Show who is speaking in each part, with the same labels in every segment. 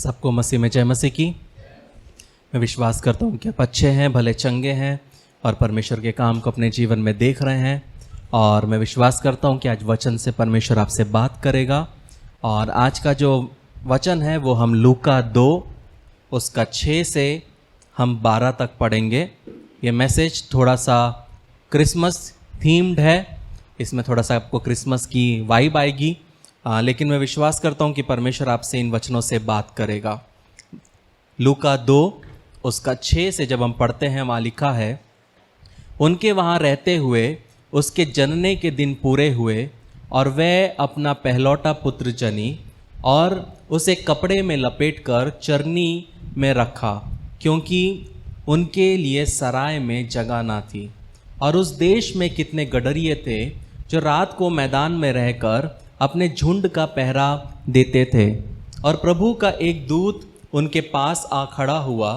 Speaker 1: सबको मसीह में जय मसीह की। मैं विश्वास करता हूँ कि आप अच्छे हैं, भले चंगे हैं और परमेश्वर के काम को अपने जीवन में देख रहे हैं। और मैं विश्वास करता हूँ कि आज वचन से परमेश्वर आपसे बात करेगा। और आज का जो वचन है वो हम लूका 2 उसका 6 से हम 12 तक पढ़ेंगे। ये मैसेज थोड़ा सा क्रिसमस थीम्ड है, इसमें थोड़ा सा आपको क्रिसमस की वाइब आएगी, लेकिन मैं विश्वास करता हूँ कि परमेश्वर आपसे इन वचनों से बात करेगा। लूका 2 उसका 6 से जब हम पढ़ते हैं, वहाँ लिखा है, उनके वहाँ रहते हुए उसके जनने के दिन पूरे हुए और वह अपना पहलौठा पुत्र जनी और उसे कपड़े में लपेटकर चरनी में रखा, क्योंकि उनके लिए सराय में जगह ना थी। और उस देश में कितने गडरिये थे जो रात को मैदान में रहकर अपने झुंड का पहरा देते थे। और प्रभु का एक दूत उनके पास आ खड़ा हुआ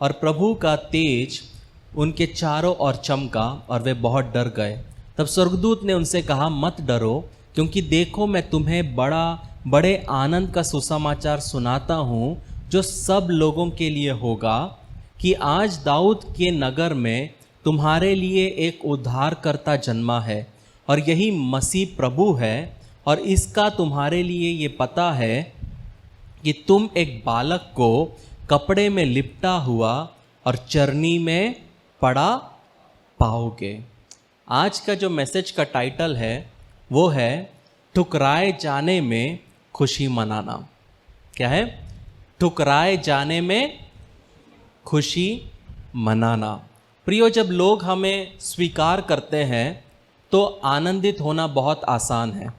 Speaker 1: और प्रभु का तेज उनके चारों ओर चमका और वे बहुत डर गए। तब स्वर्गदूत ने उनसे कहा, मत डरो, क्योंकि देखो मैं तुम्हें बड़े आनंद का सुसमाचार सुनाता हूँ जो सब लोगों के लिए होगा, कि आज दाऊद के नगर में तुम्हारे लिए एक उद्धारकर्ता जन्मा है और यही मसीह प्रभु है। और इसका तुम्हारे लिए ये पता है कि तुम एक बालक को कपड़े में लिपटा हुआ और चरनी में पड़ा पाओगे। आज का जो मैसेज का टाइटल है वो है ठुकराए जाने में खुशी मनाना। क्या है? ठुकराए जाने में खुशी मनाना। प्रियो, जब लोग हमें स्वीकार करते हैं तो आनंदित होना बहुत आसान है।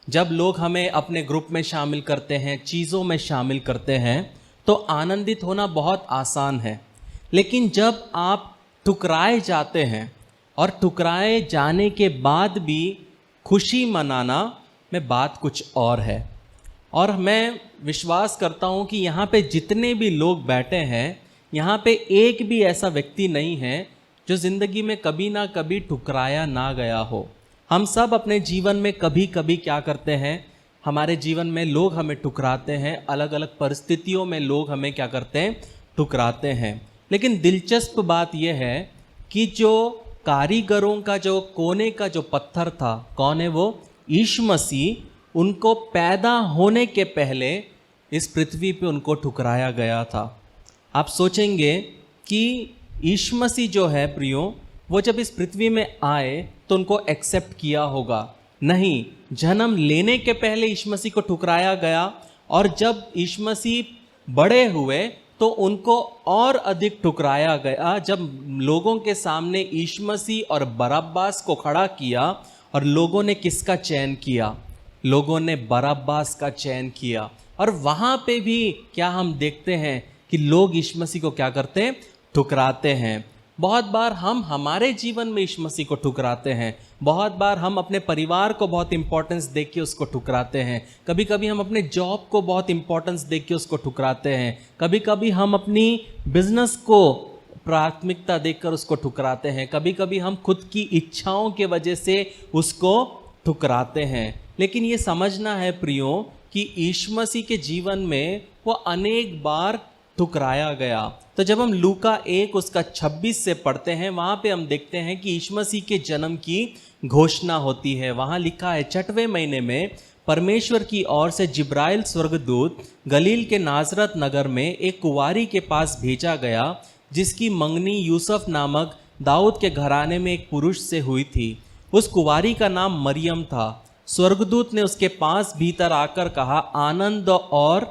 Speaker 1: जब लोग हमें अपने ग्रुप में शामिल करते हैं, चीज़ों में शामिल करते हैं, तो आनंदित होना बहुत आसान है। लेकिन जब आप ठुकराए जाते हैं और ठुकराए जाने के बाद भी खुशी मनाना में बात कुछ और है। और मैं विश्वास करता हूँ कि यहाँ पे जितने भी लोग बैठे हैं, यहाँ पे एक भी ऐसा व्यक्ति नहीं है जो ज़िंदगी में कभी ना कभी ठुकराया ना गया हो। हम सब अपने जीवन में कभी कभी क्या करते हैं, हमारे जीवन में लोग हमें ठुकराते हैं, अलग अलग परिस्थितियों में लोग हमें क्या करते हैं, ठुकराते हैं। लेकिन दिलचस्प बात यह है कि जो कारीगरों का जो कोने का जो पत्थर था, कौन है वो? यीशु मसीह। उनको पैदा होने के पहले इस पृथ्वी पे उनको ठुकराया गया था। आप सोचेंगे कि यीशु मसीह जो है प्रियो, वो जब इस पृथ्वी में आए तो उनको एक्सेप्ट किया होगा? नहीं, जन्म लेने के पहले यीशु मसीह को ठुकराया गया। और जब यीशु मसीह बड़े हुए तो उनको और अधिक ठुकराया गया। जब लोगों के सामने यीशु मसीह और बरअब्बास को खड़ा किया, और लोगों ने किसका चयन किया? लोगों ने बरअब्बास का चयन किया। और वहाँ पे भी क्या हम देखते हैं कि लोग यीशु मसीह को क्या करते हैं? ठुकराते हैं। बहुत बार हम हमारे जीवन में यीशु मसीह को ठुकराते हैं। बहुत बार हम अपने परिवार को बहुत इंपॉर्टेंस दे के उसको ठुकराते हैं। कभी कभी हम अपने जॉब को बहुत इंपॉर्टेंस दे के उसको ठुकराते हैं। कभी कभी हम अपनी बिजनेस को प्राथमिकता देकर उसको ठुकराते हैं। कभी कभी हम खुद की इच्छाओं के वजह से उसको ठुकराते हैं। लेकिन ये समझना है प्रियो कि यीशु मसीह के जीवन में वो अनेक बार ठुकराया गया। तो जब हम लूका 1 उसका 26 से पढ़ते हैं, वहाँ पे हम देखते हैं कि यीशु मसीह के जन्म की घोषणा होती है। वहाँ लिखा है, 6वें महीने में परमेश्वर की ओर से जिब्राइल स्वर्गदूत गलील के नाजरत नगर में एक कुंवारी के पास भेजा गया, जिसकी मंगनी यूसुफ नामक दाऊद के घराने में एक पुरुष से हुई थी। उस कुंवारी का नाम मरियम था। स्वर्गदूत ने उसके पास भीतर आकर कहा, आनंद और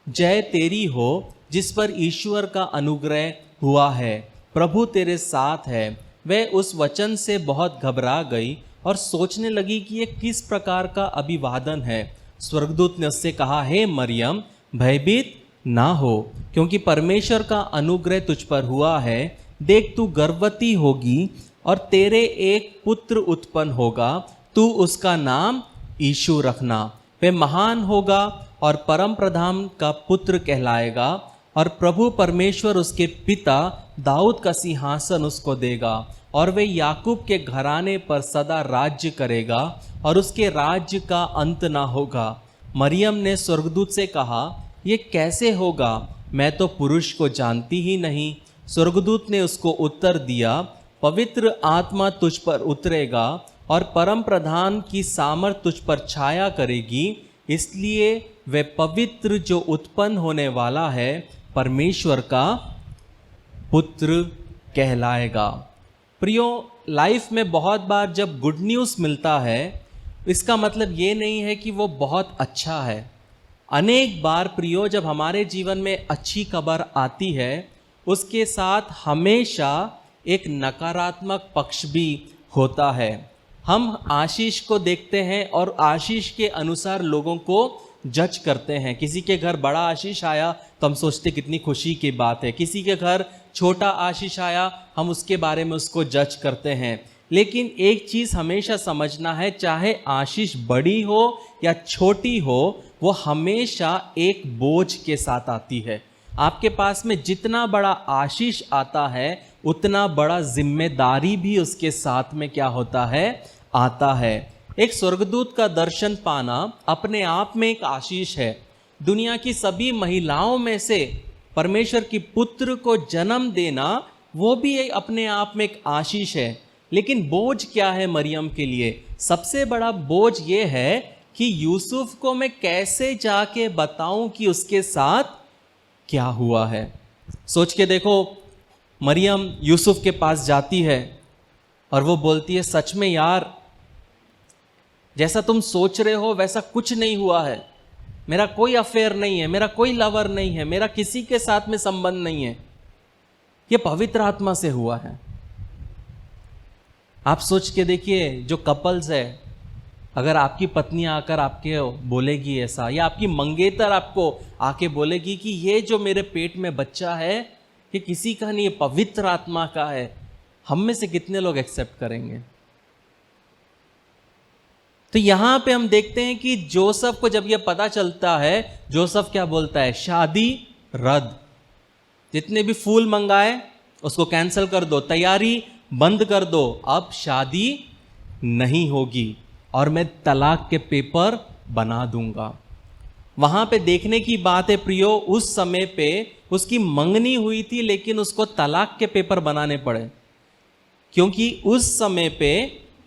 Speaker 1: जय तेरी हो, जिस पर ईश्वर का अनुग्रह हुआ है, प्रभु तेरे साथ है। वह उस वचन से बहुत घबरा गई और सोचने लगी कि ये किस प्रकार का अभिवादन है। स्वर्गदूत ने उससे कहा, हे मरियम, भयभीत ना हो, क्योंकि परमेश्वर का अनुग्रह तुझ पर हुआ है। देख, तू गर्भवती होगी और तेरे एक पुत्र उत्पन्न होगा। तू उसका नाम यीशु रखना। वह महान होगा और परम प्रधान का पुत्र कहलाएगा। और प्रभु परमेश्वर उसके पिता दाऊद का सिंहासन उसको देगा, और वे याकूब के घराने पर सदा राज्य करेगा, और उसके राज्य का अंत ना होगा। मरियम ने स्वर्गदूत से कहा, ये कैसे होगा, मैं तो पुरुष को जानती ही नहीं। स्वर्गदूत ने उसको उत्तर दिया, पवित्र आत्मा तुझ पर उतरेगा और परम प्रधान की सामर्थ तुझ पर छाया करेगी, इसलिए वह पवित्र जो उत्पन्न होने वाला है परमेश्वर का पुत्र कहलाएगा। प्रियो, लाइफ में बहुत बार जब गुड न्यूज़ मिलता है, इसका मतलब ये नहीं है कि वो बहुत अच्छा है। अनेक बार प्रियो, जब हमारे जीवन में अच्छी खबर आती है, उसके साथ हमेशा एक नकारात्मक पक्ष भी होता है। हम आशीष को देखते हैं और आशीष के अनुसार लोगों को जज करते हैं। किसी के घर बड़ा आशीष आया तो हम सोचते कितनी खुशी की बात है, किसी के घर छोटा आशीष आया हम उसके बारे में उसको जज करते हैं। लेकिन एक चीज़ हमेशा समझना है, चाहे आशीष बड़ी हो या छोटी हो, वो हमेशा एक बोझ के साथ आती है। आपके पास में जितना बड़ा आशीष आता है उतना बड़ा जिम्मेदारी भी उसके साथ में क्या होता है, आता है। एक स्वर्गदूत का दर्शन पाना अपने आप में एक आशीष है। दुनिया की सभी महिलाओं में से परमेश्वर की पुत्र को जन्म देना, वो भी एक अपने आप में एक आशीष है। लेकिन बोझ क्या है मरियम के लिए? सबसे बड़ा बोझ ये है कि यूसुफ को मैं कैसे जाके बताऊं कि उसके साथ क्या हुआ है। सोच के देखो, मरियम यूसुफ के पास जाती है और वो बोलती है, सच में यार जैसा तुम सोच रहे हो वैसा कुछ नहीं हुआ है, मेरा कोई अफेयर नहीं है, मेरा कोई लवर नहीं है, मेरा किसी के साथ में संबंध नहीं है, ये पवित्र आत्मा से हुआ है। आप सोच के देखिए, जो कपल्स है, अगर आपकी पत्नी आकर आपके बोलेगी ऐसा, या आपकी मंगेतर आपको आके बोलेगी कि ये जो मेरे पेट में बच्चा है ये किसी का नहीं, ये पवित्र आत्मा का है, हम में से कितने लोग एक्सेप्ट करेंगे? तो यहां पे हम देखते हैं कि जोसेफ को जब यह पता चलता है, जोसेफ क्या बोलता है, शादी रद्द, जितने भी फूल मंगाए उसको कैंसिल कर दो, तैयारी बंद कर दो, अब शादी नहीं होगी और मैं तलाक के पेपर बना दूंगा। वहां पे देखने की बात है प्रियो, उस समय पे उसकी मंगनी हुई थी लेकिन उसको तलाक के पेपर बनाने पड़े, क्योंकि उस समय पे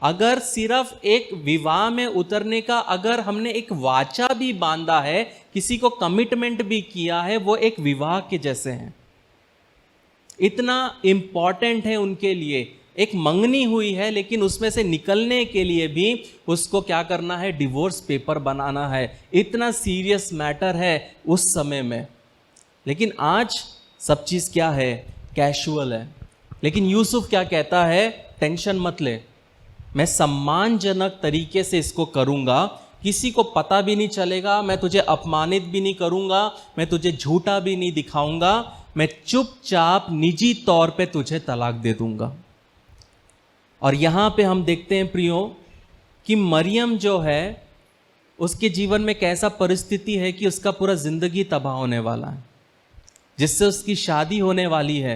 Speaker 1: अगर सिर्फ एक विवाह में उतरने का, अगर हमने एक वाचा भी बांधा है, किसी को कमिटमेंट भी किया है, वो एक विवाह के जैसे हैं, इतना इंपॉर्टेंट है उनके लिए। एक मंगनी हुई है लेकिन उसमें से निकलने के लिए भी उसको क्या करना है, डिवोर्स पेपर बनाना है, इतना सीरियस मैटर है उस समय में। लेकिन आज सब चीज़ क्या है, कैजुअल है। लेकिन यूसुफ क्या कहता है, टेंशन मत ले, मैं सम्मानजनक तरीके से इसको करूंगा, किसी को पता भी नहीं चलेगा, मैं तुझे अपमानित भी नहीं करूंगा, मैं तुझे झूठा भी नहीं दिखाऊंगा, मैं चुपचाप निजी तौर पे तुझे तलाक दे दूंगा। और यहां पे हम देखते हैं प्रियो कि मरियम जो है उसके जीवन में कैसा परिस्थिति है कि उसका पूरा जिंदगी तबाह होने वाला है, जिससे उसकी शादी होने वाली है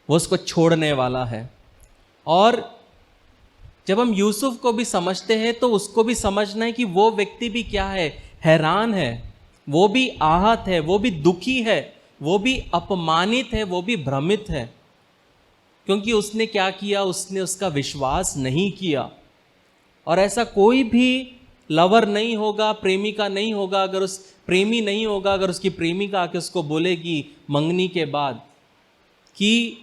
Speaker 1: वो उसको छोड़ने वाला है। और जब हम यूसुफ को भी समझते हैं तो उसको भी समझना है कि वो व्यक्ति भी क्या है, हैरान है, वो भी आहत है, वो भी दुखी है, वो भी अपमानित है, वो भी भ्रमित है, क्योंकि उसने क्या किया, उसने उसका विश्वास नहीं किया। और ऐसा कोई भी लवर नहीं होगा, प्रेमिका नहीं होगा, अगर उस प्रेमी नहीं होगा, अगर उसकी प्रेमिका आके उसको बोलेगी मंगनी के बाद कि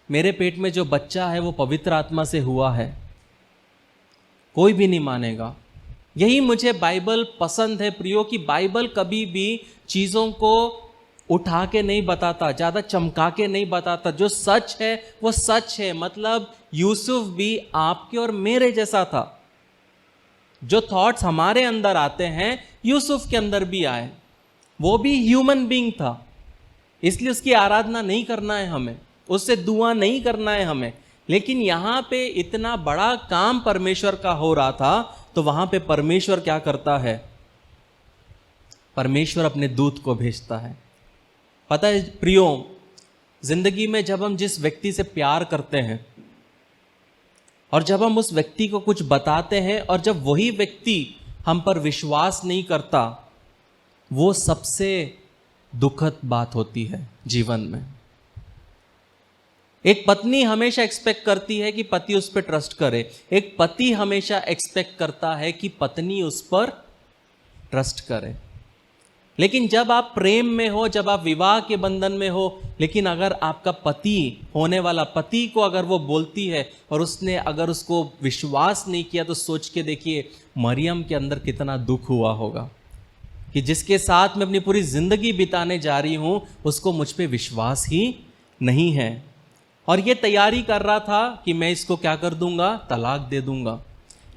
Speaker 1: मेरे पेट में जो बच्चा है वो पवित्र आत्मा से हुआ है, कोई भी नहीं मानेगा। यही मुझे बाइबल पसंद है प्रियो, कि बाइबल कभी भी चीज़ों को उठा के नहीं बताता, ज़्यादा चमका के नहीं बताता। जो सच है वो सच है। मतलब यूसुफ भी आपके और मेरे जैसा था, जो थॉट्स हमारे अंदर आते हैं यूसुफ के अंदर भी आए, वो भी ह्यूमन बीइंग था। इसलिए उसकी आराधना नहीं करना है हमें, उससे दुआ नहीं करना है हमें। लेकिन यहाँ पे इतना बड़ा काम परमेश्वर का हो रहा था, तो वहां पे परमेश्वर क्या करता है, परमेश्वर अपने दूत को भेजता है। पता है प्रियो, जिंदगी में जब हम जिस व्यक्ति से प्यार करते हैं और जब हम उस व्यक्ति को कुछ बताते हैं और जब वही व्यक्ति हम पर विश्वास नहीं करता, वो सबसे दुखद बात होती है जीवन में। एक पत्नी हमेशा एक्सपेक्ट करती है कि पति उस पर ट्रस्ट करे, एक पति हमेशा एक्सपेक्ट करता है कि पत्नी उस पर ट्रस्ट करे। लेकिन जब आप प्रेम में हो, जब आप विवाह के बंधन में हो, लेकिन अगर आपका पति, होने वाला पति को अगर वो बोलती है और उसने अगर उसको विश्वास नहीं किया, तो सोच के देखिए मरियम के अंदर कितना दुख हुआ होगा कि जिसके साथ मैं अपनी पूरी जिंदगी बिताने जा रही हूं उसको मुझ पे विश्वास ही नहीं है। और ये तैयारी कर रहा था कि मैं इसको क्या कर दूंगा, तलाक दे दूंगा।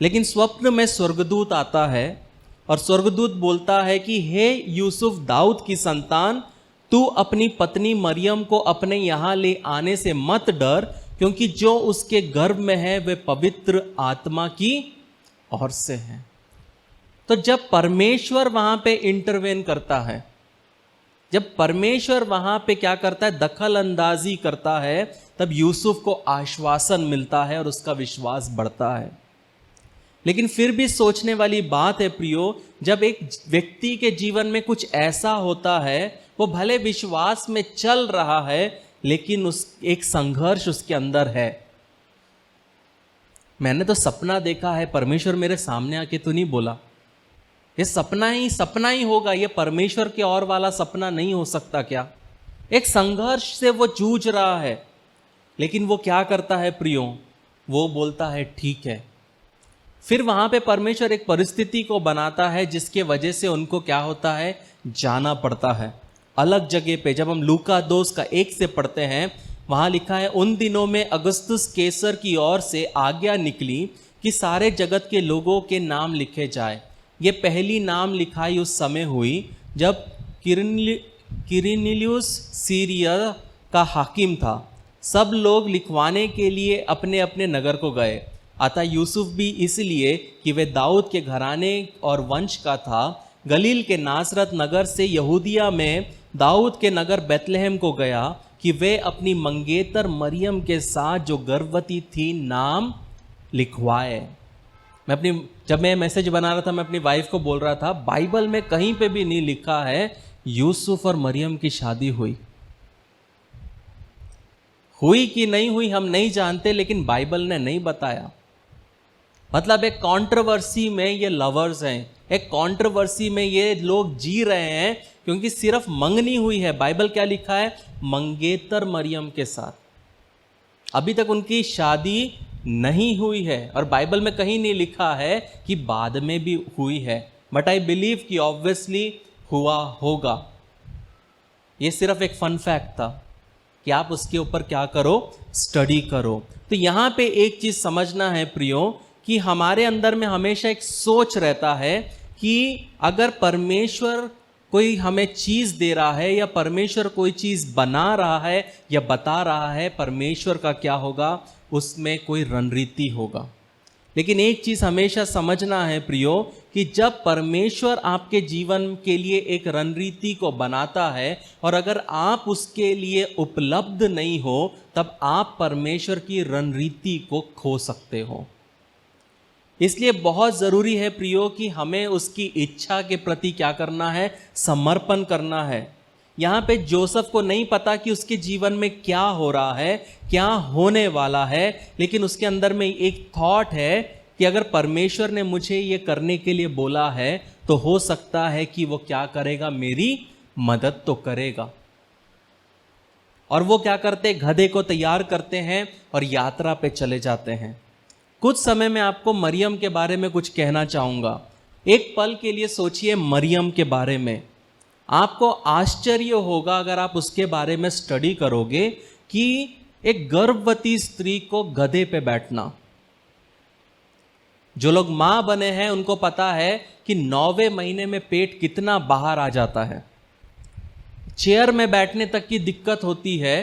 Speaker 1: लेकिन स्वप्न में स्वर्गदूत आता है और स्वर्गदूत बोलता है कि हे यूसुफ, दाऊद की संतान, तू अपनी पत्नी मरियम को अपने यहां ले आने से मत डर, क्योंकि जो उसके गर्भ में है वे पवित्र आत्मा की ओर से है। तो जब परमेश्वर वहां पे इंटरवेन करता है, जब परमेश्वर वहां पे क्या करता है, दखल अंदाजी करता है, तब यूसुफ को आश्वासन मिलता है और उसका विश्वास बढ़ता है। लेकिन फिर भी सोचने वाली बात है प्रियो, जब एक व्यक्ति के जीवन में कुछ ऐसा होता है, वो भले विश्वास में चल रहा है लेकिन एक संघर्ष उसके अंदर है। मैंने तो सपना देखा है, परमेश्वर मेरे सामने आके तो नहीं बोला ये सपना ही होगा, ये परमेश्वर के और वाला सपना नहीं हो सकता क्या? एक संघर्ष से वो जूझ रहा है, लेकिन वो क्या करता है प्रियो, वो बोलता है ठीक है। फिर वहां पे परमेश्वर एक परिस्थिति को बनाता है जिसके वजह से उनको क्या होता है, जाना पड़ता है अलग जगह पे। जब हम लूका 2:1 से पढ़ते हैं, वहां लिखा है, उन दिनों में अगस्तुस कैसर की ओर से आज्ञा निकली कि सारे जगत के लोगों के नाम लिखे जाए। ये पहली नाम लिखाई उस समय हुई जब किरनिलियुस सीरिया का हाकिम था। सब लोग लिखवाने के लिए अपने अपने नगर को गए। अतः यूसुफ भी इसलिए कि वे दाऊद के घराने और वंश का था, गलील के नासरत नगर से यहूदिया में दाऊद के नगर बैतलहम को गया कि वे अपनी मंगेतर मरियम के साथ जो गर्भवती थी नाम लिखवाए। जब मैं मैसेज बना रहा था, मैं अपनी वाइफ को बोल रहा था, बाइबल में कहीं पे भी नहीं लिखा है यूसुफ और मरियम की शादी हुई कि नहीं हुई हम नहीं जानते, लेकिन बाइबल ने नहीं बताया। मतलब एक कंट्रोवर्सी में ये लवर्स हैं, एक कंट्रोवर्सी में ये लोग जी रहे हैं, क्योंकि सिर्फ मंगनी हुई है। बाइबल क्या लिखा है, मंगेतर मरियम के साथ। अभी तक उनकी शादी नहीं हुई है और बाइबल में कहीं नहीं लिखा है कि बाद में भी हुई है, बट आई बिलीव कि ऑब्वियसली हुआ होगा। ये सिर्फ एक फन फैक्ट था कि आप उसके ऊपर क्या करो, स्टडी करो। तो यहाँ पे एक चीज समझना है प्रियो, कि हमारे अंदर में हमेशा एक सोच रहता है कि अगर परमेश्वर कोई हमें चीज दे रहा है या परमेश्वर कोई चीज बना रहा है या बता रहा है, परमेश्वर का क्या होगा, उसमें कोई रणनीति होगा। लेकिन एक चीज हमेशा समझना है प्रियो, कि जब परमेश्वर आपके जीवन के लिए एक रणनीति को बनाता है और अगर आप उसके लिए उपलब्ध नहीं हो, तब आप परमेश्वर की रणनीति को खो सकते हो। इसलिए बहुत जरूरी है प्रियो कि हमें उसकी इच्छा के प्रति क्या करना है, समर्पण करना है। यहाँ पे जोसेफ को नहीं पता कि उसके जीवन में क्या हो रहा है, क्या होने वाला है, लेकिन उसके अंदर में एक थॉट है कि अगर परमेश्वर ने मुझे ये करने के लिए बोला है तो हो सकता है कि वो क्या करेगा, मेरी मदद तो करेगा। और वो क्या करते, गधे को तैयार करते हैं और यात्रा पे चले जाते हैं। कुछ समय में आपको मरियम के बारे में कुछ कहना चाहूंगा। एक पल के लिए सोचिए मरियम के बारे में। आपको आश्चर्य होगा अगर आप उसके बारे में स्टडी करोगे कि एक गर्भवती स्त्री को गधे पे बैठना। जो लोग मां बने हैं उनको पता है कि 9वें महीने में पेट कितना बाहर आ जाता है, चेयर में बैठने तक की दिक्कत होती है।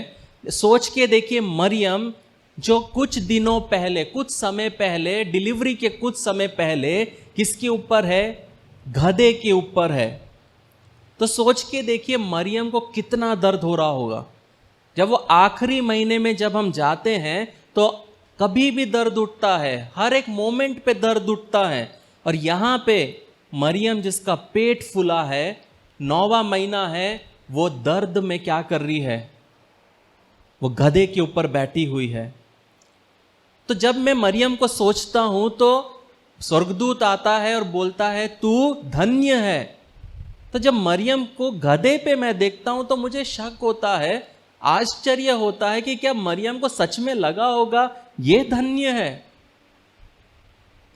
Speaker 1: सोच के देखिए, मरियम जो कुछ दिनों पहले, कुछ समय पहले, डिलीवरी के कुछ समय पहले किसके ऊपर है, गधे के ऊपर है। तो सोच के देखिए मरियम को कितना दर्द हो रहा होगा। जब वो आखिरी महीने में जब हम जाते हैं तो कभी भी दर्द उठता है, हर एक मोमेंट पे दर्द उठता है। और यहाँ पे मरियम जिसका पेट फूला है, 9वां महीना है, वो दर्द में क्या कर रही है, वो गधे के ऊपर बैठी हुई है। तो जब मैं मरियम को सोचता हूं तो स्वर्गदूत आता है और बोलता है तू धन्य है। तो जब मरियम को गधे पे मैं देखता हूं तो मुझे शक होता है, आश्चर्य होता है कि क्या मरियम को सच में लगा होगा ये धन्य है,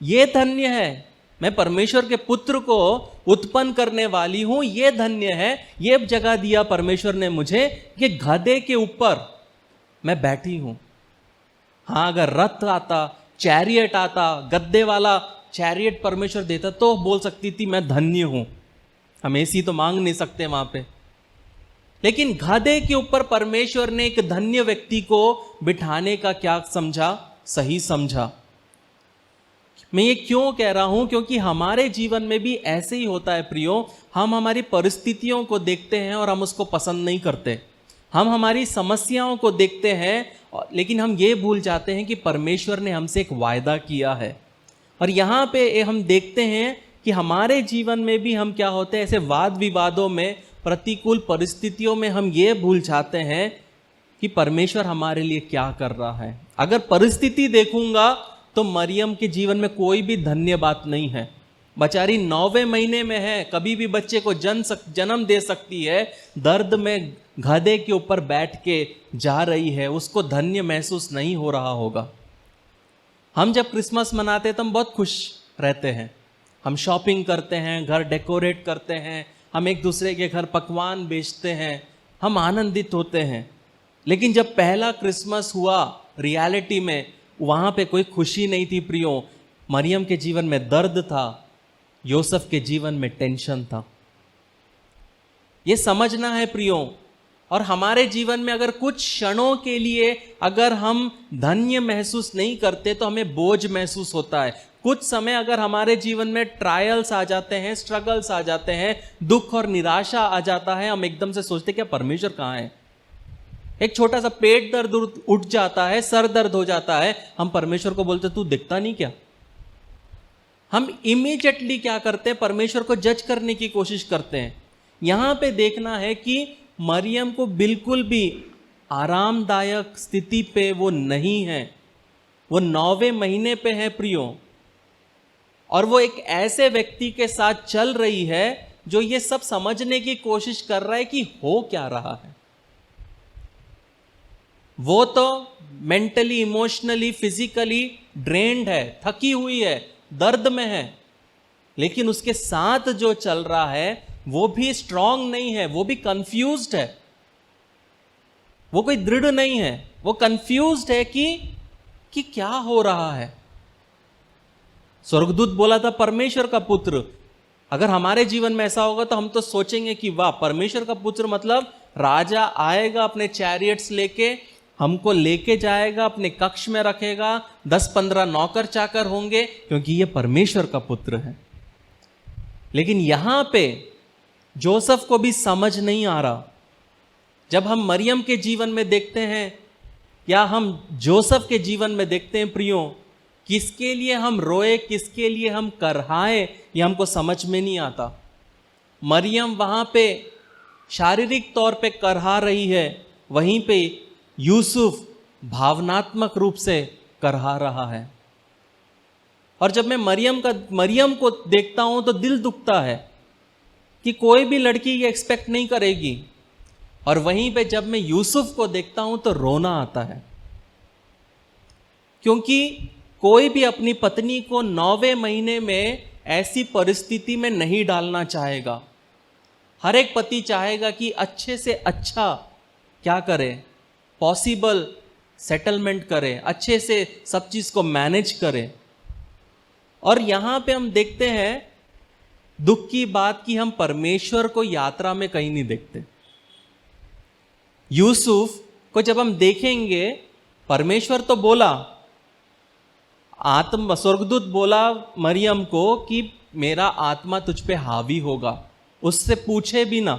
Speaker 1: ये धन्य है, मैं परमेश्वर के पुत्र को उत्पन्न करने वाली हूं, ये धन्य है। ये जगह दिया परमेश्वर ने मुझे कि गधे के ऊपर मैं बैठी हूं। हाँ, अगर रथ आता, चैरियट आता, गद्दे वाला चैरियट परमेश्वर देता तो बोल सकती थी मैं धन्य हूं। हम ऐसी तो मांग नहीं सकते वहां पे, लेकिन गधे के ऊपर परमेश्वर ने एक धन्य व्यक्ति को बिठाने का क्या समझा, सही समझा। मैं ये क्यों कह रहा हूं, क्योंकि हमारे जीवन में भी ऐसे ही होता है प्रियो। हम हमारी परिस्थितियों को देखते हैं और हम उसको पसंद नहीं करते। हम हमारी समस्याओं को देखते हैं लेकिन हम ये भूल जाते हैं कि परमेश्वर ने हमसे एक वायदा किया है। और यहाँ पे हम देखते हैं कि हमारे जीवन में भी हम क्या होते हैं, ऐसे वाद विवादों में, प्रतिकूल परिस्थितियों में हम ये भूल जाते हैं कि परमेश्वर हमारे लिए क्या कर रहा है। अगर परिस्थिति देखूंगा तो मरियम के जीवन में कोई भी धन्य बात नहीं है। बेचारी 9वें महीने में है, कभी भी बच्चे को जन्म दे सकती है, दर्द में गधे के ऊपर बैठ के जा रही है, उसको धन्य महसूस नहीं हो रहा होगा। हम जब क्रिसमस मनाते हैं तो हम बहुत खुश रहते हैं, हम शॉपिंग करते हैं, घर डेकोरेट करते हैं, हम एक दूसरे के घर पकवान बेचते हैं, हम आनंदित होते हैं। लेकिन जब पहला क्रिसमस हुआ रियलिटी में, वहाँ पे कोई खुशी नहीं थी प्रियो। मरियम के जीवन में दर्द था, योसेफ के जीवन में टेंशन था। ये समझना है प्रियो। और हमारे जीवन में अगर कुछ क्षणों के लिए अगर हम धन्य महसूस नहीं करते तो हमें बोझ महसूस होता है। कुछ समय अगर हमारे जीवन में ट्रायल्स आ जाते हैं, स्ट्रगल्स आ जाते हैं, दुख और निराशा आ जाता है, हम एकदम से सोचते क्या परमेश्वर कहाँ है। एक छोटा सा पेट दर्द उठ जाता है, सर दर्द हो जाता है, हम परमेश्वर को बोलते तू दिखता नहीं क्या। हम इमीडिएटली क्या करते हैं, परमेश्वर को जज करने की कोशिश करते हैं। यहां पे देखना है कि मरियम को बिल्कुल भी आरामदायक स्थिति पे वो नहीं है, वो 9वें महीने पे है प्रियो। और वो एक ऐसे व्यक्ति के साथ चल रही है जो ये सब समझने की कोशिश कर रहा है कि हो क्या रहा है। वो तो मेंटली, इमोशनली, फिजिकली ड्रेन्ड है, थकी हुई है, दर्द में है, लेकिन उसके साथ जो चल रहा है वो भी स्ट्रांग नहीं है, वो भी कंफ्यूज्ड है, वो कोई दृढ़ नहीं है, वो कंफ्यूज्ड है कि क्या हो रहा है। स्वर्गदूत बोला था परमेश्वर का पुत्र। अगर हमारे जीवन में ऐसा होगा तो हम तो सोचेंगे कि वाह, परमेश्वर का पुत्र मतलब राजा आएगा अपने चैरियट्स लेके, हमको लेके जाएगा, अपने कक्ष में रखेगा, 10-15 नौकर चाकर होंगे, क्योंकि ये परमेश्वर का पुत्र है। लेकिन यहां पे जोसेफ को भी समझ नहीं आ रहा। जब हम मरियम के जीवन में देखते हैं या हम जोसेफ के जीवन में देखते हैं प्रियो, किसके लिए हम रोए, किसके लिए हम करहाए, ये हमको समझ में नहीं आता। मरियम वहां पे शारीरिक तौर पे करहा रही है, वहीं पे यूसुफ भावनात्मक रूप से करहा रहा है। और जब मैं मरियम को देखता हूं तो दिल दुखता है कि कोई भी लड़की ये एक्सपेक्ट नहीं करेगी। और वहीं पे जब मैं यूसुफ को देखता हूं तो रोना आता है, क्योंकि कोई भी अपनी पत्नी को 9वें महीने में ऐसी परिस्थिति में नहीं डालना चाहेगा। हर एक पति चाहेगा कि अच्छे से अच्छा क्या करे, पॉसिबल सेटलमेंट करे, अच्छे से सब चीज को मैनेज करे। और यहां पे हम देखते हैं दुख की बात कि हम परमेश्वर को यात्रा में कहीं नहीं देखते। यूसुफ को जब हम देखेंगे, परमेश्वर तो बोला, स्वर्गदूत बोला मरियम को कि मेरा आत्मा तुझ पे हावी होगा, उससे पूछे भी ना।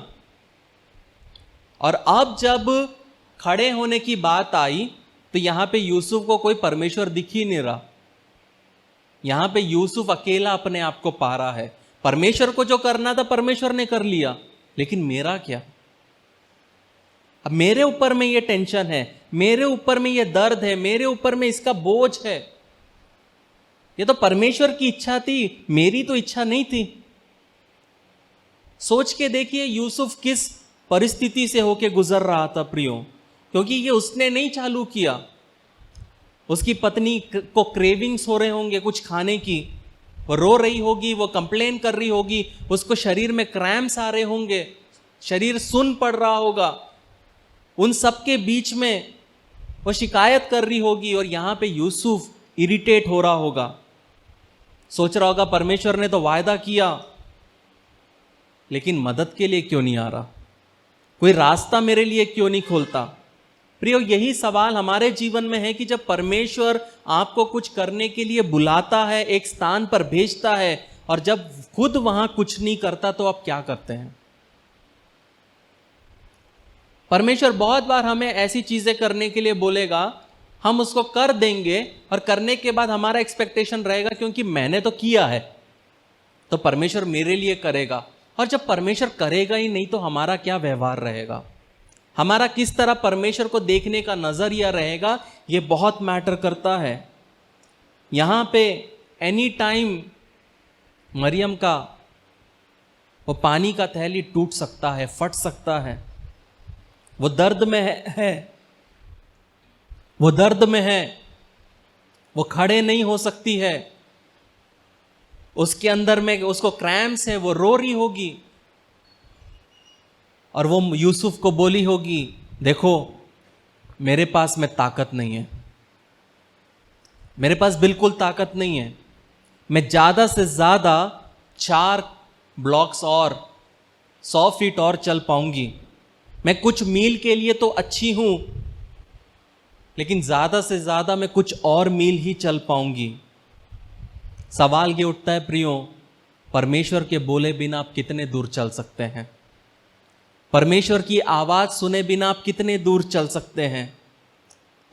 Speaker 1: और अब जब खड़े होने की बात आई तो यहां पे यूसुफ को कोई परमेश्वर दिख ही नहीं रहा। यहां पे यूसुफ अकेला अपने आप को पा रहा है। परमेश्वर को जो करना था परमेश्वर ने कर लिया, लेकिन मेरा क्या, अब मेरे ऊपर में ये टेंशन है, मेरे ऊपर में ये दर्द है, मेरे ऊपर में इसका बोझ है। ये तो परमेश्वर की इच्छा थी, मेरी तो इच्छा नहीं थी। सोच के देखिए यूसुफ किस परिस्थिति से होके गुजर रहा था प्रियो, क्योंकि ये उसने नहीं चालू किया। उसकी पत्नी को क्रेविंग्स हो रहे होंगे कुछ खाने की, वो रो रही होगी, वो कंप्लेन कर रही होगी, उसको शरीर में क्रैम्प्स आ रहे होंगे, शरीर सुन पड़ रहा होगा। उन सब के बीच में वो शिकायत कर रही होगी और यहां पे यूसुफ इरिटेट हो रहा होगा, सोच रहा होगा परमेश्वर ने तो वायदा किया, लेकिन मदद के लिए क्यों नहीं आ रहा, कोई रास्ता मेरे लिए क्यों नहीं खोलता। प्रियो, यही सवाल हमारे जीवन में है कि जब परमेश्वर आपको कुछ करने के लिए बुलाता है, एक स्थान पर भेजता है, और जब खुद वहां कुछ नहीं करता तो आप क्या करते हैं। परमेश्वर बहुत बार हमें ऐसी चीजें करने के लिए बोलेगा, हम उसको कर देंगे और करने के बाद हमारा एक्सपेक्टेशन रहेगा क्योंकि मैंने तो किया है तो परमेश्वर मेरे लिए करेगा। और जब परमेश्वर करेगा ही नहीं तो हमारा क्या व्यवहार रहेगा, हमारा किस तरह परमेश्वर को देखने का नजरिया रहेगा, ये बहुत मैटर करता है। यहां पे एनी टाइम मरियम का वो पानी का थैली टूट सकता है, फट सकता है। वो दर्द में है, वो दर्द में है, वो खड़े नहीं हो सकती है, उसके अंदर में उसको क्रैम्प्स है, वो रो रही होगी और वो यूसुफ को बोली होगी, देखो मेरे पास में ताकत नहीं है, मेरे पास बिल्कुल ताकत नहीं है, मैं ज्यादा से ज्यादा 4 ब्लॉक्स और 100 फीट और चल पाऊंगी, मैं कुछ मील के लिए तो अच्छी हूं, लेकिन ज्यादा से ज्यादा मैं कुछ और मील ही चल पाऊंगी। सवाल ये उठता है प्रियो, परमेश्वर के बोले बिना आप कितने दूर चल सकते हैं, परमेश्वर की आवाज सुने बिना आप कितने दूर चल सकते हैं।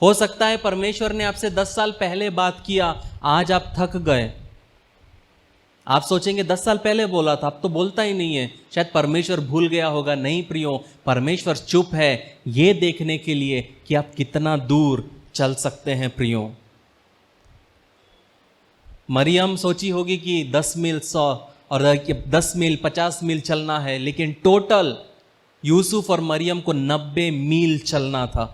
Speaker 1: हो सकता है परमेश्वर ने आपसे 10 साल पहले बात किया, आज आप थक गए, आप सोचेंगे 10 साल पहले बोला था, अब तो बोलता ही नहीं है, शायद परमेश्वर भूल गया होगा। नहीं प्रियो, परमेश्वर चुप है ये देखने के लिए कि आप कितना दूर चल सकते हैं। प्रियो, मरियम सोची होगी कि 10 मील 100 और 10 मील 50 मील चलना है, लेकिन टोटल यूसुफ और मरियम को 90 मील चलना था।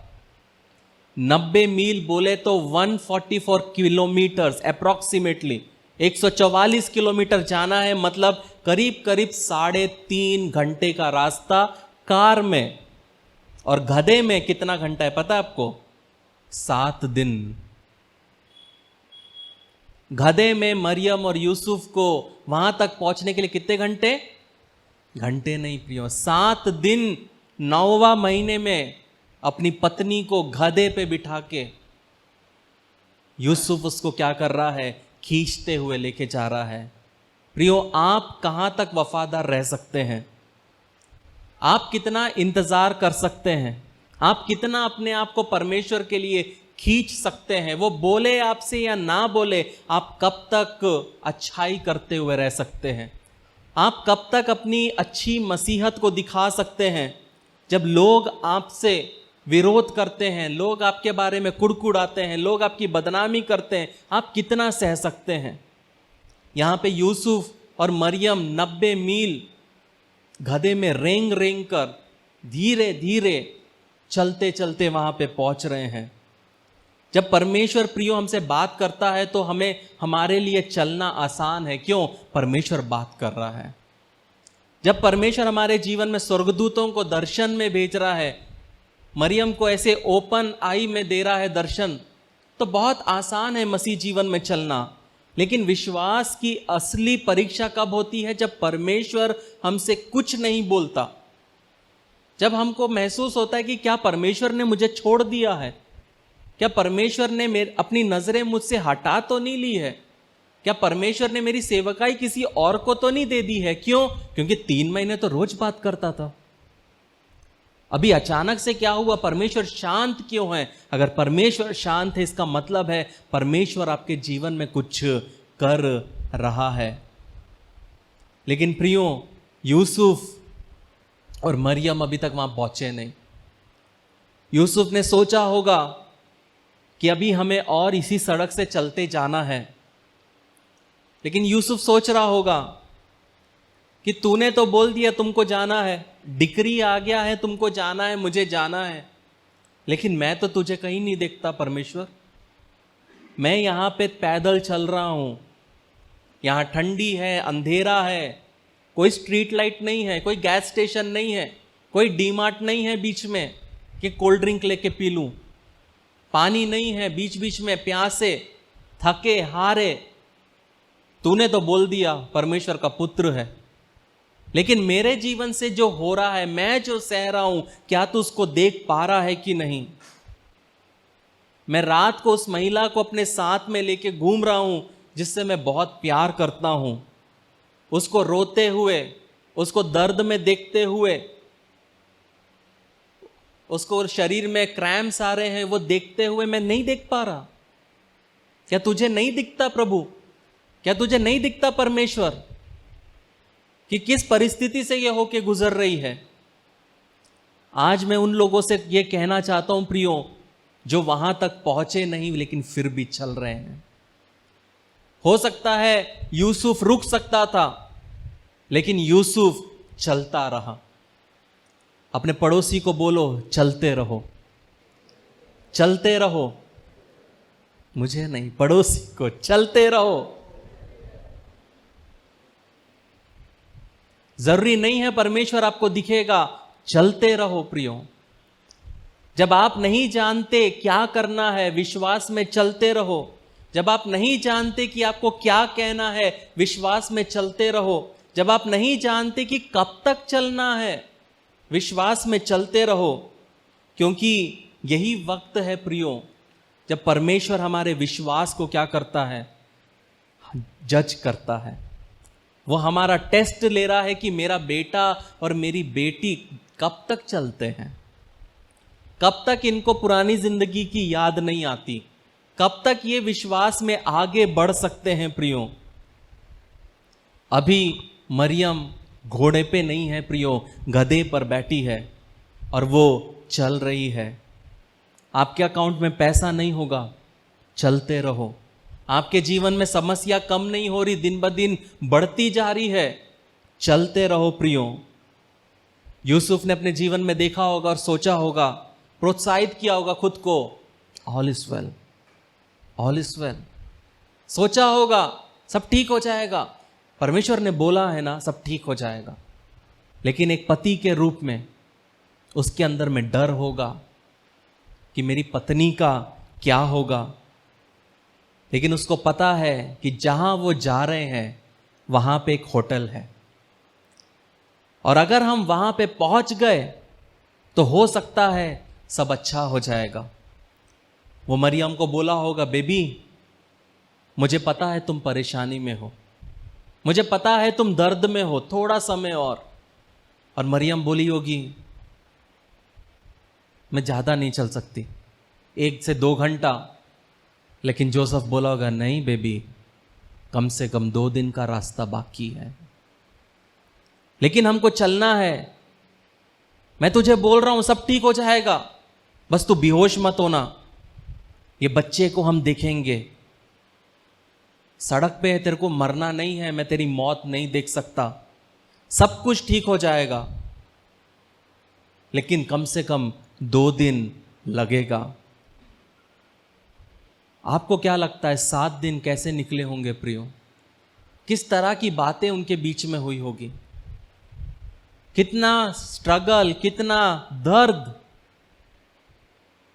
Speaker 1: 90 मील बोले तो 144 किलोमीटर्स अप्रोक्सीमेटली 144 किलोमीटर जाना है, मतलब करीब करीब 3.5 घंटे का रास्ता कार में। और गधे में कितना घंटा है पता है आपको? 7 दिन। गधे में मरियम और यूसुफ को वहां तक पहुंचने के लिए कितने घंटे? घंटे नहीं प्रियो, 7 दिन 9वां महीने में अपनी पत्नी को गधे पे बिठा के यूसुफ उसको क्या कर रहा है? खींचते हुए लेके जा रहा है। प्रियो, आप कहां तक वफादार रह सकते हैं? आप कितना इंतजार कर सकते हैं? आप कितना अपने आप को परमेश्वर के लिए खींच सकते हैं? वो बोले आपसे या ना बोले, आप कब तक अच्छाई करते हुए रह सकते हैं? आप कब तक अपनी अच्छी मसीहत को दिखा सकते हैं? जब लोग आपसे विरोध करते हैं, लोग आपके बारे में कुड़कुड़ाते हैं, लोग आपकी बदनामी करते हैं, आप कितना सह सकते हैं? यहां पे यूसुफ और मरियम 90 मील गधे में रेंग रेंग कर धीरे धीरे चलते चलते वहां पे पहुंच रहे हैं। जब परमेश्वर प्रियो हमसे बात करता है तो हमें हमारे लिए चलना आसान है। क्यों? परमेश्वर बात कर रहा है। जब परमेश्वर हमारे जीवन में स्वर्गदूतों को दर्शन में भेज रहा है, मरियम को ऐसे ओपन आई में दे रहा है दर्शन, तो बहुत आसान है मसीह जीवन में चलना। लेकिन विश्वास की असली परीक्षा कब होती है? जब परमेश्वर हमसे कुछ नहीं बोलता, जब हमको महसूस होता है कि क्या परमेश्वर ने मुझे छोड़ दिया है, क्या परमेश्वर ने अपनी नजरें मुझसे हटा तो नहीं ली है, क्या परमेश्वर ने मेरी सेवकाई किसी और को तो नहीं दे दी है। क्यों? क्योंकि 3 महीने तो रोज बात करता था, अभी अचानक से क्या हुआ? परमेश्वर शांत क्यों है? अगर परमेश्वर शांत है, इसका मतलब है परमेश्वर आपके जीवन में कुछ कर रहा है। लेकिन प्रियो, यूसुफ और मरियम अभी तक वहां पहुंचे नहीं। यूसुफ ने सोचा होगा कि अभी हमें और इसी सड़क से चलते जाना है, लेकिन यूसुफ सोच रहा होगा कि तूने तो बोल दिया तुमको जाना है, डिक्री आ गया है, तुमको जाना है, मुझे जाना है, लेकिन मैं तो तुझे कहीं नहीं देखता परमेश्वर। मैं यहां पे पैदल चल रहा हूं, यहां ठंडी है, अंधेरा है, कोई स्ट्रीट लाइट नहीं है, कोई गैस स्टेशन नहीं है, कोई डीमार्ट नहीं है बीच में कि कोल्ड ड्रिंक लेके पी लूं, पानी नहीं है, बीच बीच में प्यासे, थके हारे। तूने तो बोल दिया परमेश्वर का पुत्र है, लेकिन मेरे जीवन से जो हो रहा है, मैं जो सह रहा हूं, क्या तू उसको देख पा रहा है कि नहीं? मैं रात को उस महिला को अपने साथ में लेके घूम रहा हूं जिससे मैं बहुत प्यार करता हूं, उसको रोते हुए, उसको दर्द में देखते हुए, उसको शरीर में क्रैम्स आ रहे हैं वो देखते हुए मैं नहीं देख पा रहा। क्या तुझे नहीं दिखता प्रभु? क्या तुझे नहीं दिखता परमेश्वर कि किस परिस्थिति से ये होके गुजर रही है? आज मैं उन लोगों से ये कहना चाहता हूं प्रियो, जो वहां तक पहुंचे नहीं लेकिन फिर भी चल रहे हैं। हो सकता है यूसुफ रुक सकता था, लेकिन यूसुफ चलता रहा। अपने पड़ोसी को बोलो, चलते रहो, चलते रहो। मुझे नहीं, पड़ोसी को, चलते रहो। जरूरी नहीं है परमेश्वर आपको दिखेगा, चलते रहो प्रियो। जब आप नहीं जानते क्या करना है, विश्वास में चलते रहो। जब आप नहीं जानते कि आपको क्या कहना है, विश्वास में चलते रहो। जब आप नहीं जानते कि कब तक चलना है, विश्वास में चलते रहो, क्योंकि यही वक्त है प्रियो जब परमेश्वर हमारे विश्वास को क्या करता है? जज करता है। वो हमारा टेस्ट ले रहा है कि मेरा बेटा और मेरी बेटी कब तक चलते हैं, कब तक इनको पुरानी जिंदगी की याद नहीं आती, कब तक ये विश्वास में आगे बढ़ सकते हैं प्रियो। अभी मरियम घोड़े पे नहीं है प्रियो, गधे पर बैठी है और वो चल रही है। आपके अकाउंट में पैसा नहीं होगा, चलते रहो। आपके जीवन में समस्या कम नहीं हो रही, दिन ब दिन बढ़ती जा रही है, चलते रहो प्रियो। यूसुफ ने अपने जीवन में देखा होगा और सोचा होगा, प्रोत्साहित किया होगा खुद को, all is well, all is well. सोचा होगा सब ठीक हो जाएगा, परमेश्वर ने बोला है ना सब ठीक हो जाएगा। लेकिन एक पति के रूप में उसके अंदर में डर होगा कि मेरी पत्नी का क्या होगा। लेकिन उसको पता है कि जहां वो जा रहे हैं वहां पे एक होटल है, और अगर हम वहां पे पहुंच गए तो हो सकता है सब अच्छा हो जाएगा। वो मरियम को बोला होगा, बेबी मुझे पता है तुम परेशानी में हो, मुझे पता है तुम दर्द में हो, थोड़ा समय और मरियम बोली होगी, मैं ज्यादा नहीं चल सकती, 1 से 2 घंटा। लेकिन जोसेफ बोला होगा, नहीं बेबी, कम से कम 2 दिन का रास्ता बाकी है, लेकिन हमको चलना है। मैं तुझे बोल रहा हूं सब ठीक हो जाएगा, बस तू बेहोश मत होना। ये बच्चे को हम देखेंगे, सड़क पे है, तेरे को मरना नहीं है, मैं तेरी मौत नहीं देख सकता, सब कुछ ठीक हो जाएगा, लेकिन कम से कम 2 दिन लगेगा। आपको क्या लगता है 7 दिन कैसे निकले होंगे प्रियो? किस तरह की बातें उनके बीच में हुई होगी, कितना स्ट्रगल, कितना दर्द,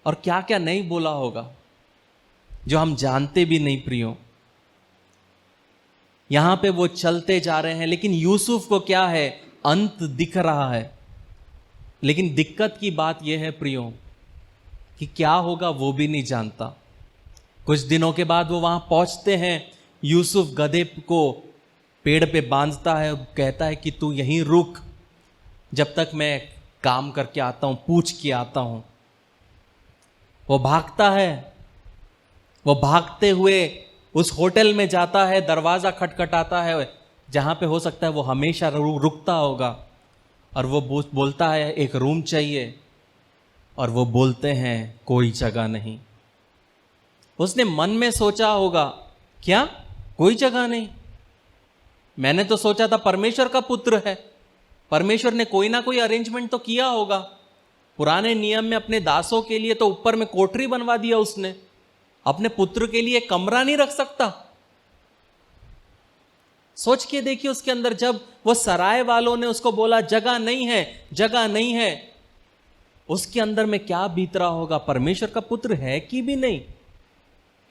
Speaker 1: और क्या क्या नहीं बोला होगा जो हम जानते भी नहीं प्रियो। यहां पे वो चलते जा रहे हैं, लेकिन यूसुफ को क्या है? अंत दिख रहा है। लेकिन दिक्कत की बात यह है प्रियो कि क्या होगा वो भी नहीं जानता। कुछ दिनों के बाद वो वहां पहुंचते हैं, यूसुफ गधे को पेड़ पे बांधता है, कहता है कि तू यहीं रुक जब तक मैं काम करके आता हूं, पूछ के आता हूं। वो भागता है, वो भागते हुए उस होटल में जाता है, दरवाजा खटखटाता है जहां पे हो सकता है वो हमेशा रुकता होगा, और वो बोलता है एक रूम चाहिए। और वो बोलते हैं कोई जगह नहीं। उसने मन में सोचा होगा, क्या कोई जगह नहीं? मैंने तो सोचा था परमेश्वर का पुत्र है, परमेश्वर ने कोई ना कोई अरेंजमेंट तो किया होगा। पुराने नियम में अपने दासों के लिए तो ऊपर में कोठरी बनवा दिया उसने, अपने पुत्र के लिए कमरा नहीं रख सकता? सोच के देखिए उसके अंदर, जब वो सराय वालों ने उसको बोला जगह नहीं है, जगह नहीं है, उसके अंदर में क्या बीत रहा होगा? परमेश्वर का पुत्र है कि भी नहीं?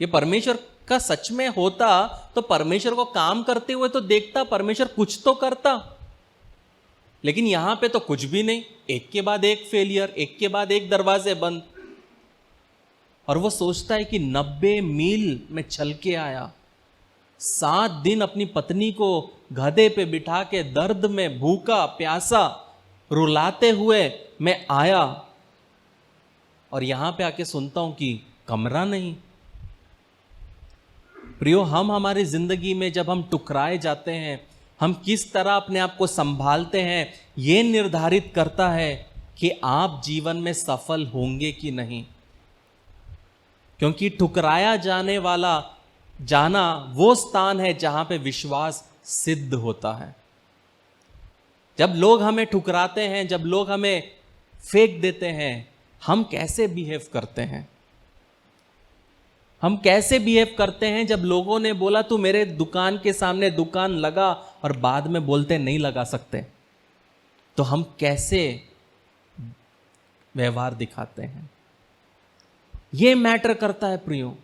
Speaker 1: ये परमेश्वर का सच में होता तो परमेश्वर को काम करते हुए तो देखता, परमेश्वर कुछ तो करता। लेकिन यहां पे तो कुछ भी नहीं, एक के बाद एक फेलियर, एक के बाद एक दरवाजे बंद। और वो सोचता है कि 90 मील में चल के आया, 7 दिन अपनी पत्नी को गधे पे बिठा के दर्द में भूखा प्यासा रुलाते हुए मैं आया, और यहां पे आके सुनता हूं कि कमरा नहीं। प्रियो, हम हमारी जिंदगी में जब हम टुकराए जाते हैं, हम किस तरह अपने आप को संभालते हैं, यह निर्धारित करता है कि आप जीवन में सफल होंगे कि नहीं। क्योंकि ठुकराया जाने वाला जाना वो स्थान है जहां पे विश्वास सिद्ध होता है। जब लोग हमें ठुकराते हैं, जब लोग हमें फेंक देते हैं, हम कैसे बिहेव करते हैं? हम कैसे बिहेव करते हैं जब लोगों ने बोला तू मेरे दुकान के सामने दुकान लगा, और बाद में बोलते नहीं लगा सकते? तो हम कैसे व्यवहार दिखाते हैं, यह मैटर करता है प्रियो।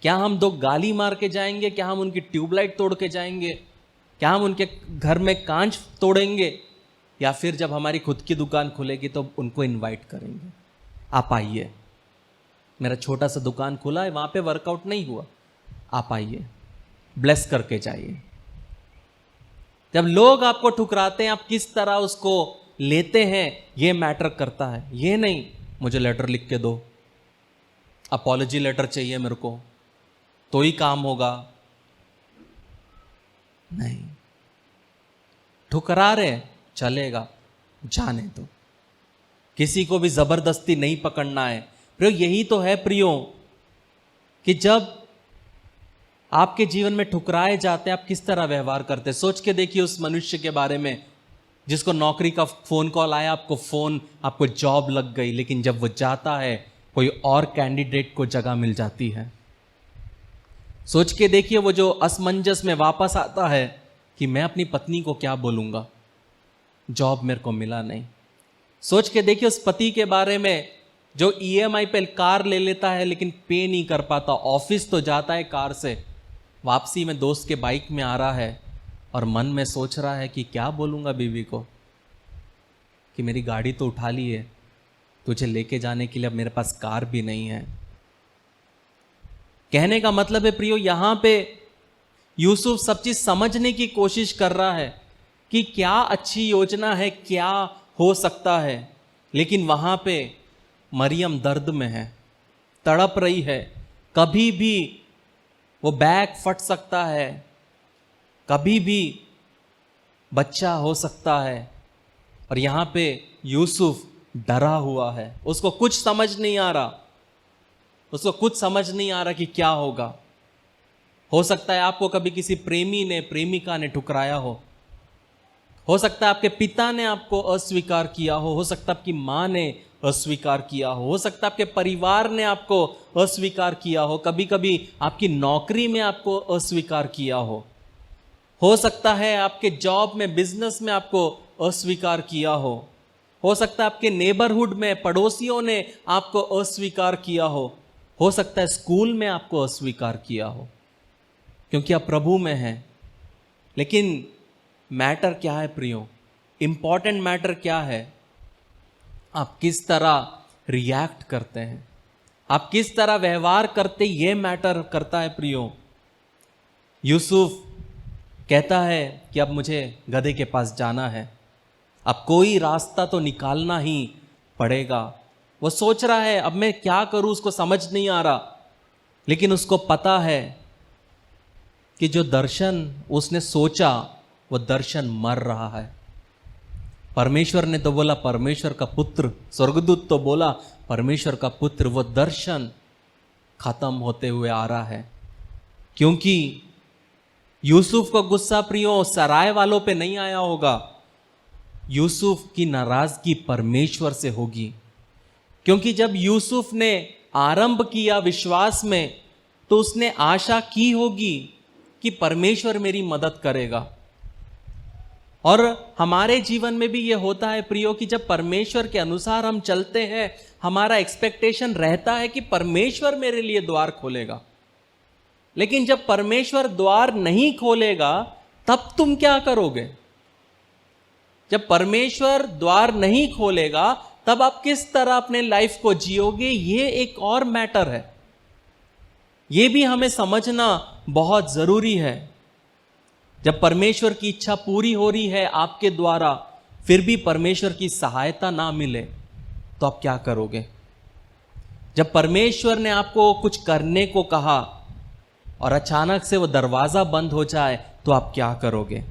Speaker 1: क्या हम 2 गाली मार के जाएंगे? क्या हम उनकी ट्यूबलाइट तोड़ के जाएंगे? क्या हम उनके घर में कांच तोड़ेंगे? या फिर जब हमारी खुद की दुकान खुलेगी तो उनको इनवाइट करेंगे, आप आइए, मेरा छोटा सा दुकान खुला है, वहां पे वर्कआउट नहीं हुआ, आप आइए, ब्लेस करके जाइए। जब लोग आपको ठुकराते हैं, आप किस तरह उसको लेते हैं, यह मैटर करता है। ये नहीं मुझे लेटर लिख के दो, अपॉलॉजी लेटर चाहिए मेरे को तो ही काम होगा, नहीं। ठुकरा रहे चलेगा, जाने दो, किसी को भी जबरदस्ती नहीं पकड़ना है। प्रियो, यही तो है प्रियो कि जब आपके जीवन में ठुकराए जाते हैं, आप किस तरह व्यवहार करते हैं। सोच के देखिए उस मनुष्य के बारे में जिसको नौकरी का फोन कॉल आया, आपको जॉब लग गई, लेकिन जब वो जाता है कोई और कैंडिडेट को जगह मिल जाती है। सोच के देखिए वो जो असमंजस में वापस आता है कि मैं अपनी पत्नी को क्या बोलूंगा, जॉब मेरे को मिला नहीं। सोच के देखिए उस पति के बारे में जो ईएमआई पे कार ले लेता है लेकिन पे नहीं कर पाता, ऑफिस तो जाता है कार से, वापसी में दोस्त के बाइक में आ रहा है और मन में सोच रहा है कि क्या बोलूंगा बीवी को कि मेरी गाड़ी तो उठा ली है, तुझे लेके जाने के लिए अब मेरे पास कार भी नहीं है। कहने का मतलब है प्रियो, यहां पे यूसुफ सब चीज समझने की कोशिश कर रहा है कि क्या अच्छी योजना है, क्या हो सकता है, लेकिन वहां पे मरियम दर्द में है, तड़प रही है। कभी भी वो बैग फट सकता है, कभी भी बच्चा हो सकता है, और यहां पे यूसुफ डरा हुआ है, उसको कुछ समझ नहीं आ रहा, उसको कुछ समझ नहीं आ रहा कि क्या होगा। हो सकता है आपको कभी किसी प्रेमी ने, प्रेमिका ने ठुकराया हो सकता है आपके पिता ने आपको अस्वीकार किया हो सकता है आपकी माँ ने अस्वीकार किया हो सकता है आपके परिवार ने आपको अस्वीकार किया हो, कभी कभी आपकी नौकरी में आपको अस्वीकार किया हो सकता है आपके जॉब में, बिजनेस में आपको अस्वीकार किया हो सकता है आपके नेबरहुड में पड़ोसियों ने आपको अस्वीकार किया हो सकता है स्कूल में आपको अस्वीकार किया हो, क्योंकि आप प्रभु में हैं। लेकिन मैटर क्या है प्रियो, इंपॉर्टेंट मैटर क्या है, आप किस तरह रिएक्ट करते हैं, आप किस तरह व्यवहार करते, ये मैटर करता है प्रियो। यूसुफ कहता है कि अब मुझे गधे के पास जाना है, अब कोई रास्ता तो निकालना ही पड़ेगा। वो सोच रहा है अब मैं क्या करूं, उसको समझ नहीं आ रहा, लेकिन उसको पता है कि जो दर्शन उसने सोचा वो दर्शन मर रहा है। परमेश्वर ने तो बोला परमेश्वर का पुत्र, स्वर्गदूत तो बोला परमेश्वर का पुत्र, वो दर्शन खत्म होते हुए आ रहा है। क्योंकि यूसुफ को गुस्सा प्रियो सराय वालों पे नहीं आया होगा, यूसुफ की नाराजगी परमेश्वर से होगी। क्योंकि जब यूसुफ ने आरंभ किया विश्वास में, तो उसने आशा की होगी कि परमेश्वर मेरी मदद करेगा। और हमारे जीवन में भी यह होता है प्रियो कि जब परमेश्वर के अनुसार हम चलते हैं, हमारा एक्सपेक्टेशन रहता है कि परमेश्वर मेरे लिए द्वार खोलेगा। लेकिन जब परमेश्वर द्वार नहीं खोलेगा, तब तुम क्या करोगे? जब परमेश्वर द्वार नहीं खोलेगा, तब आप किस तरह अपने लाइफ को जियोगे, ये एक और मैटर है। ये भी हमें समझना बहुत जरूरी है। जब परमेश्वर की इच्छा पूरी हो रही है आपके द्वारा, फिर भी परमेश्वर की सहायता ना मिले, तो आप क्या करोगे? जब परमेश्वर ने आपको कुछ करने को कहा और अचानक से वो दरवाजा बंद हो जाए, तो आप क्या करोगे?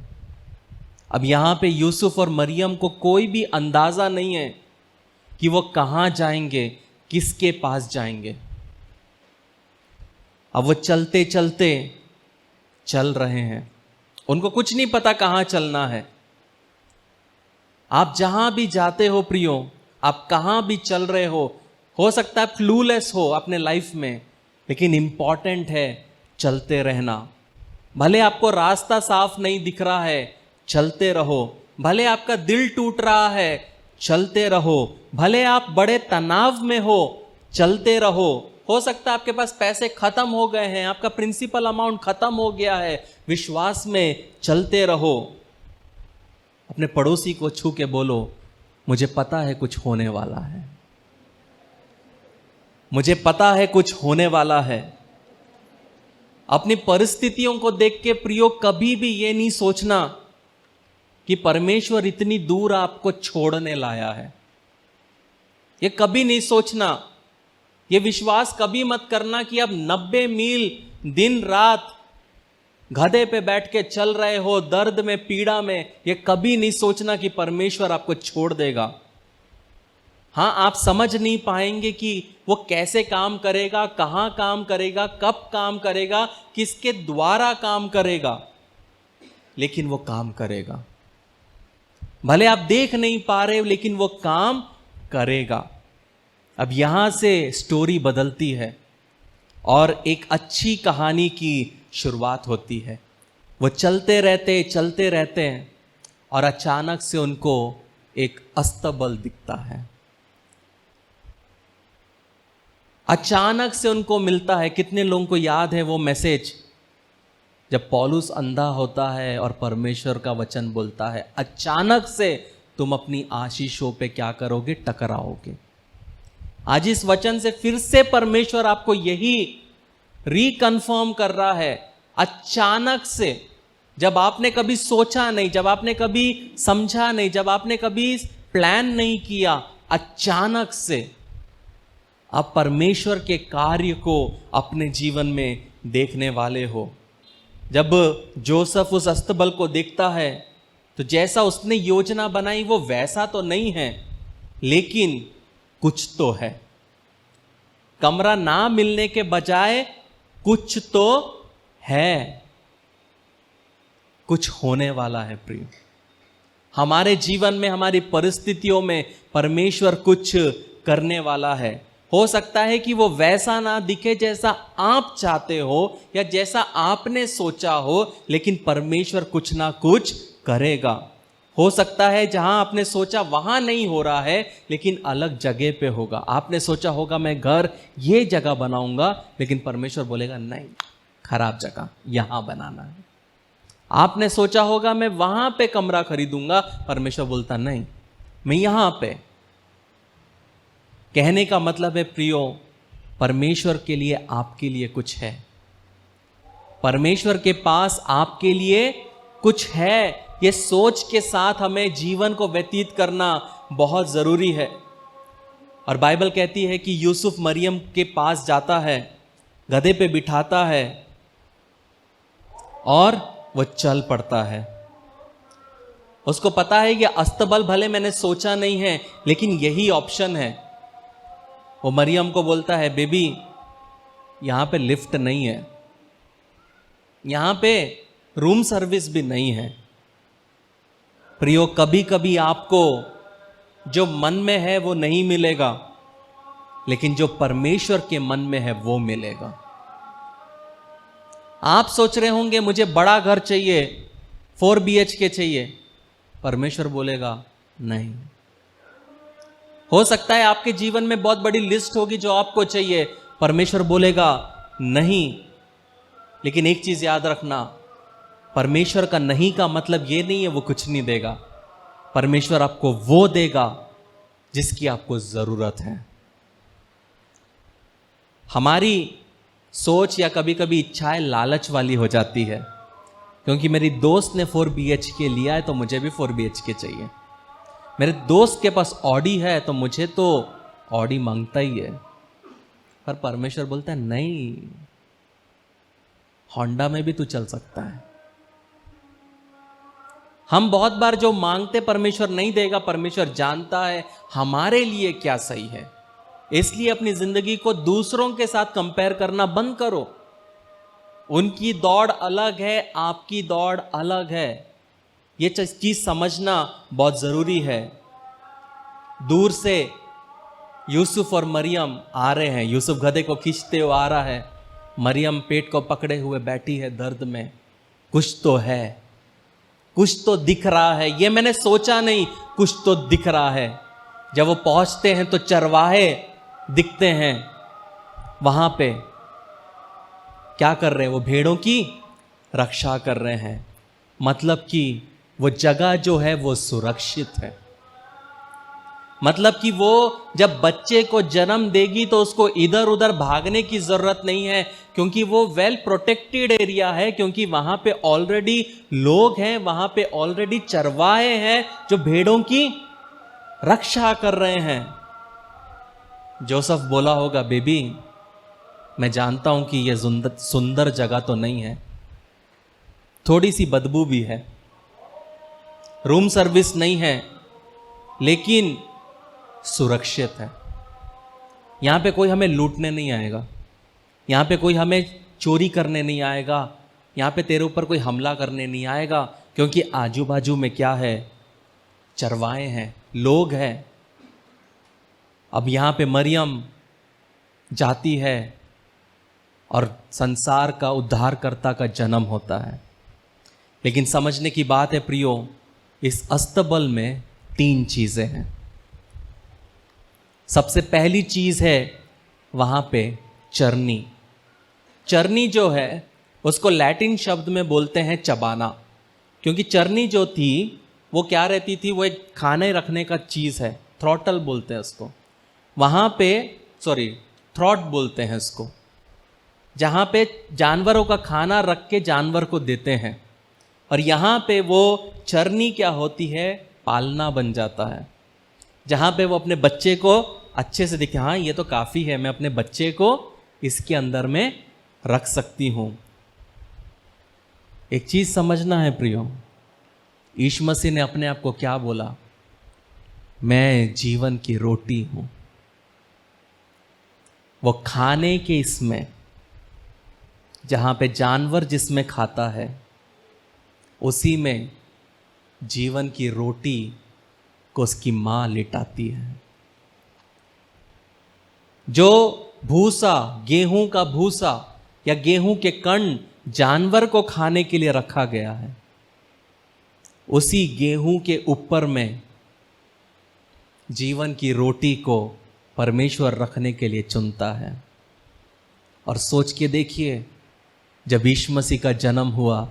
Speaker 1: अब यहां पे यूसुफ और मरियम को कोई भी अंदाजा नहीं है कि वो कहां जाएंगे, किसके पास जाएंगे। अब वो चलते चलते चल रहे हैं, उनको कुछ नहीं पता कहां चलना है। आप जहां भी जाते हो प्रियो, आप कहां भी चल रहे हो सकता है क्लूलेस हो अपने लाइफ में, लेकिन इंपॉर्टेंट है चलते रहना। भले आपको रास्ता साफ नहीं दिख रहा है, चलते रहो। भले आपका दिल टूट रहा है, चलते रहो। भले आप बड़े तनाव में हो, चलते रहो। हो सकता है आपके पास पैसे खत्म हो गए हैं, आपका प्रिंसिपल अमाउंट खत्म हो गया है, विश्वास में चलते रहो। अपने पड़ोसी को छू के बोलो, मुझे पता है कुछ होने वाला है, मुझे पता है कुछ होने वाला है। अपनी परिस्थितियों को देख के प्रियो कभी भी ये नहीं सोचना कि परमेश्वर इतनी दूर आपको छोड़ने लाया है। ये कभी नहीं सोचना। ये विश्वास कभी मत करना कि अब 90 मील दिन रात गधे पे बैठ के चल रहे हो, दर्द में, पीड़ा में। ये कभी नहीं सोचना कि परमेश्वर आपको छोड़ देगा। हाँ, आप समझ नहीं पाएंगे कि वो कैसे काम करेगा, कहां काम करेगा, कब काम करेगा, किसके द्वारा काम करेगा, लेकिन वो काम करेगा। भले आप देख नहीं पा रहे, लेकिन वो काम करेगा। अब यहां से स्टोरी बदलती है और एक अच्छी कहानी की शुरुआत होती है। वो चलते रहते हैं और अचानक से उनको एक अस्तबल दिखता है। अचानक से उनको मिलता है। कितने लोगों को याद है वो मैसेज, जब पौलुस अंधा होता है और परमेश्वर का वचन बोलता है, अचानक से तुम अपनी आशीषों पे क्या करोगे? टकराओगे। आज इस वचन से फिर से परमेश्वर आपको यही रिकन्फर्म कर रहा है। अचानक से, जब आपने कभी सोचा नहीं, जब आपने कभी समझा नहीं, जब आपने कभी प्लान नहीं किया, अचानक से आप परमेश्वर के कार्य को अपने जीवन में देखने वाले हो। जब जोसेफ उस अस्तबल को देखता है, तो जैसा उसने योजना बनाई वो वैसा तो नहीं है, लेकिन कुछ तो है। कमरा ना मिलने के बजाय कुछ तो है, कुछ होने वाला है। प्रिय, हमारे जीवन में, हमारी परिस्थितियों में परमेश्वर कुछ करने वाला है। हो सकता है कि वो वैसा ना दिखे जैसा आप चाहते हो या जैसा आपने सोचा हो, लेकिन परमेश्वर कुछ ना कुछ करेगा। हो सकता है जहां आपने सोचा वहां नहीं हो रहा है, लेकिन अलग जगह पे होगा। आपने सोचा होगा मैं घर ये जगह बनाऊंगा, लेकिन परमेश्वर बोलेगा नहीं, खराब जगह यहां बनाना है। आपने सोचा होगा मैं वहां पे कमरा खरीदूंगा, परमेश्वर बोलता नहीं, मैं यहां पे। कहने का मतलब है प्रियो, परमेश्वर के लिए, आपके लिए कुछ है। परमेश्वर के पास आपके लिए कुछ है। ये सोच के साथ हमें जीवन को व्यतीत करना बहुत जरूरी है। और बाइबल कहती है कि यूसुफ मरियम के पास जाता है, गधे पे बिठाता है और वो चल पड़ता है। उसको पता है कि अस्तबल भले मैंने सोचा नहीं है, लेकिन यही ऑप्शन है। वो मरियम को बोलता है, बेबी यहां पे लिफ्ट नहीं है, यहां पे रूम सर्विस भी नहीं है। प्रियो, कभी कभी आपको जो मन में है वो नहीं मिलेगा, लेकिन जो परमेश्वर के मन में है वो मिलेगा। आप सोच रहे होंगे मुझे बड़ा घर चाहिए, 4 BHK चाहिए, परमेश्वर बोलेगा नहीं। हो सकता है आपके जीवन में बहुत बड़ी लिस्ट होगी जो आपको चाहिए, परमेश्वर बोलेगा नहीं। लेकिन एक चीज याद रखना, परमेश्वर का नहीं का मतलब यह नहीं है वो कुछ नहीं देगा। परमेश्वर आपको वो देगा जिसकी आपको जरूरत है। हमारी सोच या कभी कभी इच्छाएं लालच वाली हो जाती है, क्योंकि मेरी दोस्त ने 4 BHK लिया है तो मुझे भी 4 BHK चाहिए। मेरे दोस्त के पास ऑडी है तो मुझे तो ऑडी मांगता ही है। पर परमेश्वर बोलता है नहीं, होंडा में भी तू चल सकता है। हम बहुत बार जो मांगते परमेश्वर नहीं देगा। परमेश्वर जानता है हमारे लिए क्या सही है, इसलिए अपनी जिंदगी को दूसरों के साथ कंपेयर करना बंद करो। उनकी दौड़ अलग है, आपकी दौड़ अलग है। ये चीज समझना बहुत जरूरी है। दूर से यूसुफ और मरियम आ रहे हैं, यूसुफ गधे को खींचते हुए आ रहा है, मरियम पेट को पकड़े हुए बैठी है दर्द में। कुछ तो है, कुछ तो दिख रहा है, ये मैंने सोचा नहीं, कुछ तो दिख रहा है। जब वो पहुंचते हैं तो चरवाहे दिखते हैं वहां पे। क्या कर रहे हैं वो? भेड़ों की रक्षा कर रहे हैं। मतलब कि वो जगह जो है वो सुरक्षित है। मतलब कि वो जब बच्चे को जन्म देगी तो उसको इधर उधर भागने की जरूरत नहीं है, क्योंकि वो वेल प्रोटेक्टेड एरिया है, क्योंकि वहां पे ऑलरेडी लोग हैं, वहां पे ऑलरेडी चरवाहे हैं जो भेड़ों की रक्षा कर रहे हैं। जोसेफ बोला होगा, बेबी मैं जानता हूं कि यह सुंदर जगह तो नहीं है, थोड़ी सी बदबू भी है, रूम सर्विस नहीं है, लेकिन सुरक्षित है। यहां पे कोई हमें लूटने नहीं आएगा, यहां पे कोई हमें चोरी करने नहीं आएगा, यहां पे तेरे ऊपर कोई हमला करने नहीं आएगा, क्योंकि आजू बाजू में क्या है? चरवाहे हैं, लोग हैं। अब यहां पे मरियम जाती है और संसार का उद्धारकर्ता का जन्म होता है। लेकिन समझने की बात है प्रियो, इस अस्तबल में 3 चीजें हैं। सबसे पहली चीज है वहां पे चरनी। चरनी जो है उसको लैटिन शब्द में बोलते हैं चबाना, क्योंकि चरनी जो थी वो क्या रहती थी? वो एक खाने रखने का चीज है, थ्रॉटल बोलते हैं उसको। वहां पे थ्रॉट बोलते हैं इसको, जहां पे जानवरों का खाना रख के जानवर को देते हैं। और यहां पे वो चरनी क्या होती है? पालना बन जाता है, जहां पे वो अपने बच्चे को अच्छे से दिखे, हाँ ये तो काफी है, मैं अपने बच्चे को इसके अंदर में रख सकती हूं। एक चीज समझना है प्रियो, यीशु मसीह ने अपने आप को क्या बोला? मैं जीवन की रोटी हूं। वो खाने के इसमें, जहां पे जानवर जिसमें खाता है, उसी में जीवन की रोटी को उसकी मां लिटाती है। जो भूसा, गेहूं का भूसा या गेहूं के कण जानवर को खाने के लिए रखा गया है, उसी गेहूं के ऊपर में जीवन की रोटी को परमेश्वर रखने के लिए चुनता है। और सोच के देखिए, जब यीशु मसीह का जन्म हुआ,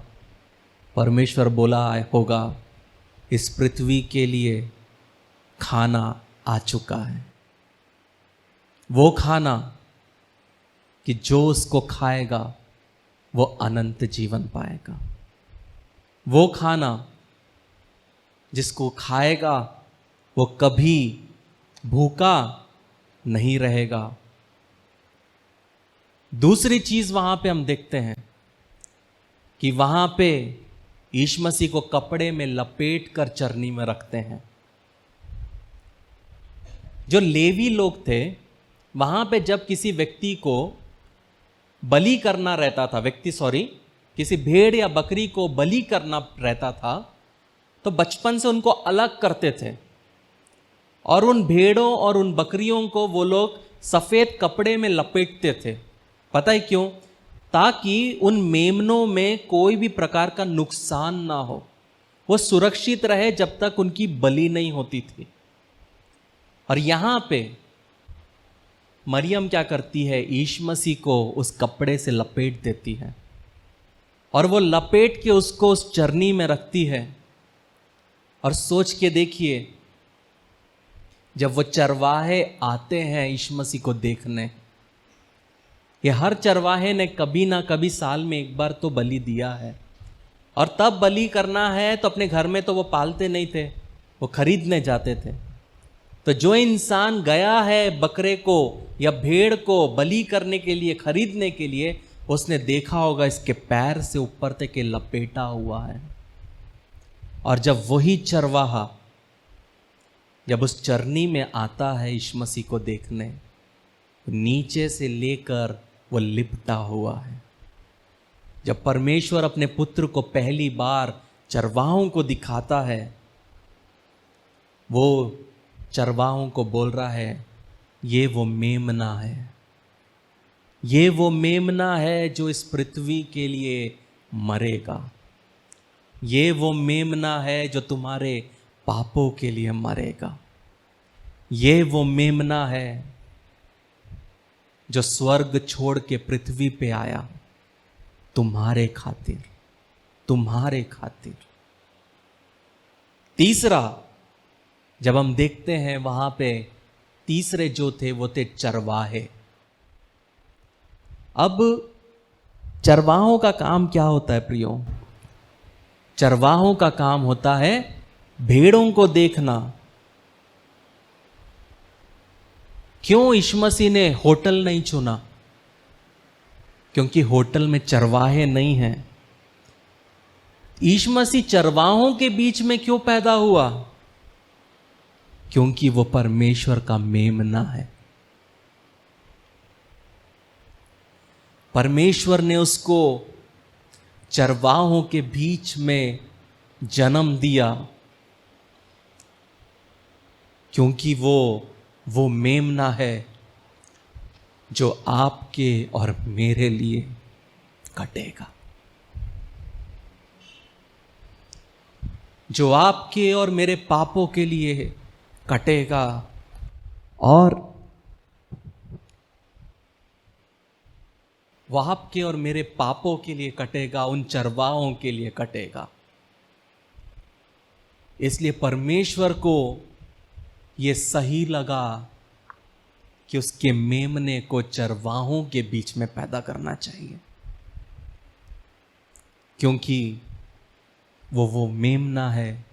Speaker 1: परमेश्वर बोला होगा इस पृथ्वी के लिए खाना आ चुका है। वो खाना कि जो उसको खाएगा वो अनंत जीवन पाएगा। वो खाना जिसको खाएगा वो कभी भूखा नहीं रहेगा। दूसरी चीज वहां पे हम देखते हैं कि वहां पे यीशु मसीह को कपड़े में लपेट कर चरनी में रखते हैं। जो लेवी लोग थे, वहां पे जब किसी व्यक्ति को बलि करना रहता था, किसी भेड़ या बकरी को बलि करना रहता था, तो बचपन से उनको अलग करते थे और उन भेड़ों और उन बकरियों को वो लोग सफेद कपड़े में लपेटते थे। पता है क्यों? ताकि उन मेमनों में कोई भी प्रकार का नुकसान ना हो, वो सुरक्षित रहे जब तक उनकी बलि नहीं होती थी। और यहां पे मरियम क्या करती है? यीशु मसीह को उस कपड़े से लपेट देती है और वो लपेट के उसको उस चरनी में रखती है। और सोच के देखिए, जब वो चरवाहे आते हैं यीशु मसीह को देखने, ये हर चरवाहे ने कभी ना कभी साल में एक बार तो बलि दिया है, और तब बलि करना है तो अपने घर में तो वो पालते नहीं थे, वो खरीदने जाते थे। तो जो इंसान गया है बकरे को या भेड़ को बलि करने के लिए, खरीदने के लिए, उसने देखा होगा इसके पैर से ऊपर तक के लपेटा हुआ है। और जब वही चरवाहा जब उस चरनी में आता है यीशु मसीह को देखने, नीचे से लेकर वो लिपटा हुआ है। जब परमेश्वर अपने पुत्र को पहली बार चरवाहों को दिखाता है, वो चरवाहों को बोल रहा है, ये वो मेमना है, ये वो मेमना है जो इस पृथ्वी के लिए मरेगा, ये वो मेमना है जो तुम्हारे पापों के लिए मरेगा, ये वो मेमना है जो स्वर्ग छोड़ के पृथ्वी पे आया तुम्हारे खातिर, तुम्हारे खातिर। तीसरा, जब हम देखते हैं वहां पे तीसरे जो थे वो थे चरवाहे। अब चरवाहों का काम क्या होता है प्रियो? चरवाहों का काम होता है भेड़ों को देखना। क्यों यीशु मसीह ने होटल नहीं चुना? क्योंकि होटल में चरवाहे नहीं हैं। यीशु मसीह चरवाहों के बीच में क्यों पैदा हुआ? क्योंकि वो परमेश्वर का मेमना है। परमेश्वर ने उसको चरवाहों के बीच में जन्म दिया, क्योंकि वो मेमना है जो आपके और मेरे लिए कटेगा, जो आपके और मेरे पापों के लिए कटेगा। और वो आपके और मेरे पापों के लिए कटेगा, उन चरवाहों के लिए कटेगा। इसलिए परमेश्वर को ये सही लगा कि उसके मेमने को चरवाहों के बीच में पैदा करना चाहिए, क्योंकि वो मेमना है,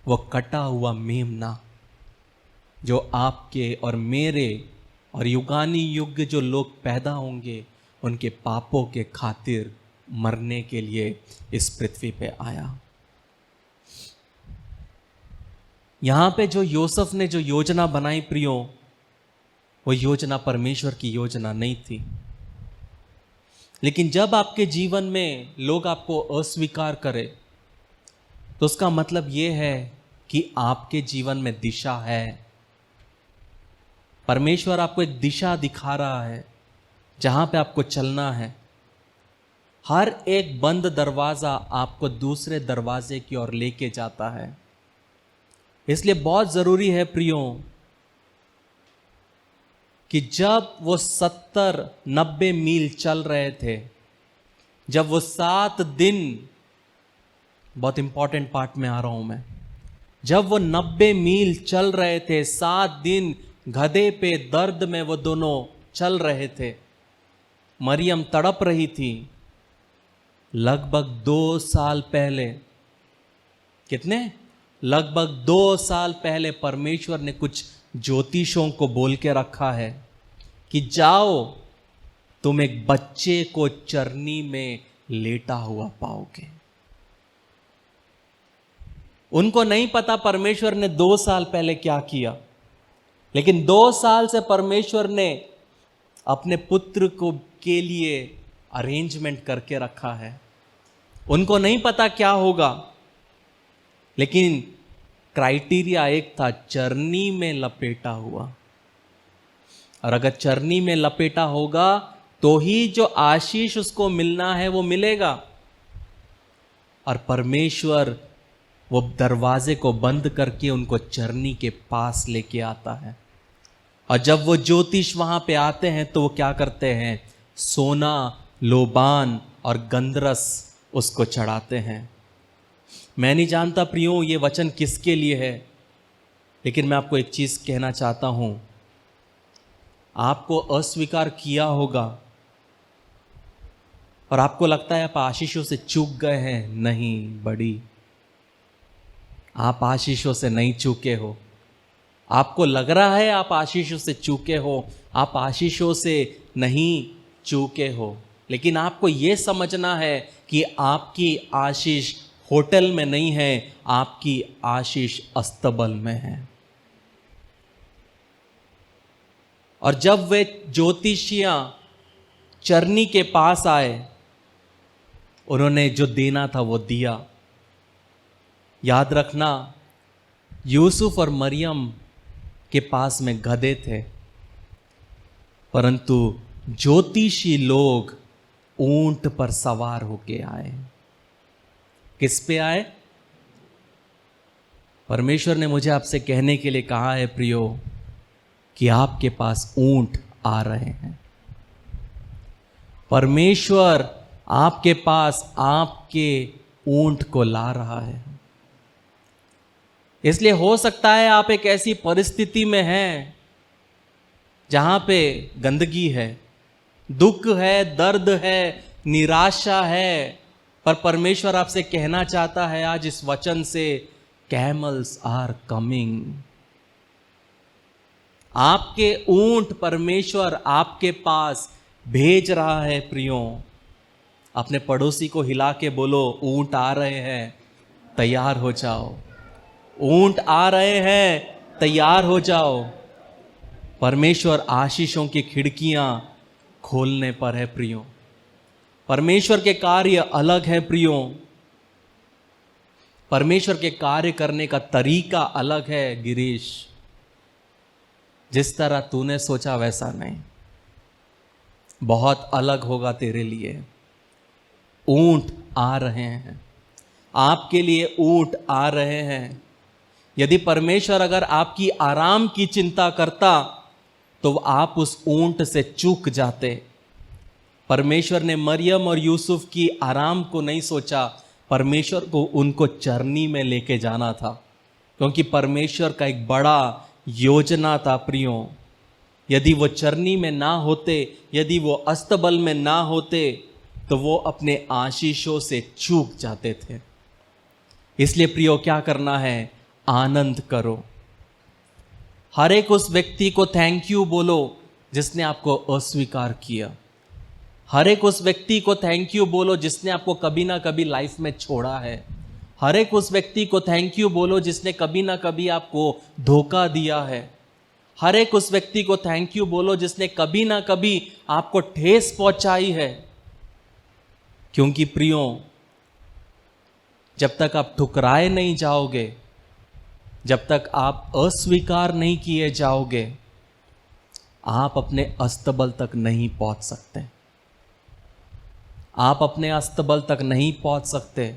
Speaker 1: वो कटा हुआ मेमना जो आपके और मेरे और युगानी युग जो लोग पैदा होंगे उनके पापों के खातिर मरने के लिए इस पृथ्वी पे आया। यहां पे जो यूसुफ ने जो योजना बनाई प्रियो, वो योजना परमेश्वर की योजना नहीं थी। लेकिन जब आपके जीवन में लोग आपको अस्वीकार करें, तो उसका मतलब यह है कि आपके जीवन में दिशा है। परमेश्वर आपको एक दिशा दिखा रहा है जहां पे आपको चलना है। हर एक बंद दरवाजा आपको दूसरे दरवाजे की ओर लेके जाता है। इसलिए बहुत जरूरी है प्रियो कि जब वो 70-90 मील चल रहे थे, जब वो 7 दिन, बहुत इंपॉर्टेंट पार्ट में आ रहा हूं मैं, जब वो 90 मील चल रहे थे, 7 दिन गधे पे दर्द में वो दोनों चल रहे थे, मरियम तड़प रही थी। लगभग 2 साल पहले, कितने? लगभग 2 साल पहले परमेश्वर ने कुछ ज्योतिषों को बोल के रखा है कि जाओ, तुम एक बच्चे को चरनी में लेटा हुआ पाओगे। उनको नहीं पता परमेश्वर ने 2 साल पहले क्या किया, लेकिन 2 साल से परमेश्वर ने अपने पुत्र को के लिए अरेंजमेंट करके रखा है। उनको नहीं पता क्या होगा, लेकिन क्राइटेरिया एक था, चरनी में लपेटा हुआ। और अगर चरनी में लपेटा होगा तो ही जो आशीष उसको मिलना है वो मिलेगा। और परमेश्वर वो दरवाजे को बंद करके उनको चरनी के पास लेके आता है। और जब वो ज्योतिष वहां पे आते हैं तो वो क्या करते हैं, सोना, लोबान और गंधरस उसको चढ़ाते हैं। मैं नहीं जानता प्रियो ये वचन किसके लिए है, लेकिन मैं आपको एक चीज कहना चाहता हूं। आपको अस्वीकार किया होगा और आपको लगता है आप आशीषों से चूक गए हैं। नहीं बड़ी, आप आशीषों से नहीं चूके हो। आपको लग रहा है आप आशीषों से चूके हो, आप आशीषों से नहीं चूके हो, लेकिन आपको यह समझना है कि आपकी आशीष होटल में नहीं है, आपकी आशीष अस्तबल में है। और जब वे ज्योतिषियां चरनी के पास आए, उन्होंने जो देना था वो दिया। याद रखना, यूसुफ और मरियम के पास में गधे थे, परंतु ज्योतिषी लोग ऊंट पर सवार होके आए। किस पे आए? परमेश्वर ने मुझे आपसे कहने के लिए कहा है प्रियो कि आपके पास ऊंट आ रहे हैं। परमेश्वर आपके पास आपके ऊंट को ला रहा है। इसलिए हो सकता है आप एक ऐसी परिस्थिति में हैं जहां पे गंदगी है, दुख है, दर्द है, निराशा है, पर परमेश्वर आपसे कहना चाहता है आज इस वचन से, कैमल्स आर कमिंग। आपके ऊंट परमेश्वर आपके पास भेज रहा है प्रियो। अपने पड़ोसी को हिला के बोलो, ऊंट आ रहे हैं, तैयार हो जाओ। ऊंट आ रहे हैं, तैयार हो जाओ। परमेश्वर आशीषों की खिड़कियां खोलने पर है प्रियो। परमेश्वर के कार्य अलग है प्रियो। परमेश्वर के कार्य करने का तरीका अलग है गिरीश। जिस तरह तूने सोचा वैसा नहीं, बहुत अलग होगा तेरे लिए। ऊंट आ रहे हैं, आपके लिए ऊंट आ रहे हैं। यदि परमेश्वर अगर आपकी आराम की चिंता करता तो आप उस ऊंट से चूक जाते। परमेश्वर ने मरियम और यूसुफ की आराम को नहीं सोचा, परमेश्वर को उनको चरनी में लेके जाना था, क्योंकि परमेश्वर का एक बड़ा योजना था प्रियो। यदि वो चरनी में ना होते, यदि वो अस्तबल में ना होते, तो वो अपने आशीषों से चूक जाते थे। इसलिए प्रियो क्या करना है, आनंद करो। हर एक उस व्यक्ति को थैंक यू बोलो जिसने आपको अस्वीकार किया। हर एक उस व्यक्ति को थैंक यू बोलो जिसने आपको कभी ना कभी लाइफ में छोड़ा है। हर एक उस व्यक्ति को थैंक यू बोलो जिसने कभी ना कभी आपको धोखा दिया है। हर एक उस व्यक्ति को थैंक यू बोलो जिसने कभी ना कभी आपको ठेस पहुंचाई है। क्योंकि प्रियो, जब तक आप ठुकराए नहीं जाओगे, जब तक आप अस्वीकार नहीं किए जाओगे, आप अपने अस्तबल तक नहीं पहुंच सकते। आप अपने अस्तबल तक नहीं पहुंच सकते।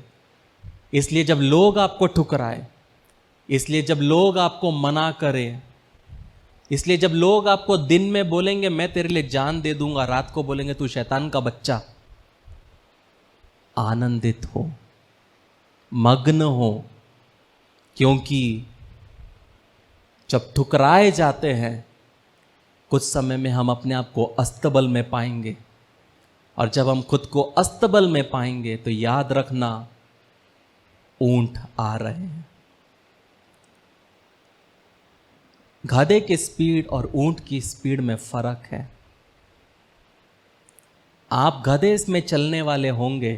Speaker 1: इसलिए जब लोग आपको ठुकराए, इसलिए जब लोग आपको मना करें, इसलिए जब लोग आपको दिन में बोलेंगे मैं तेरे लिए जान दे दूंगा, रात को बोलेंगे तू शैतान का बच्चा, आनंदित हो, मग्न हो। क्योंकि जब ठुकराए जाते हैं, कुछ समय में हम अपने आप को अस्तबल में पाएंगे, और जब हम खुद को अस्तबल में पाएंगे तो याद रखना, ऊंट आ रहे हैं। गधे की स्पीड और ऊंट की स्पीड में फर्क है। आप गधे में चलने वाले होंगे,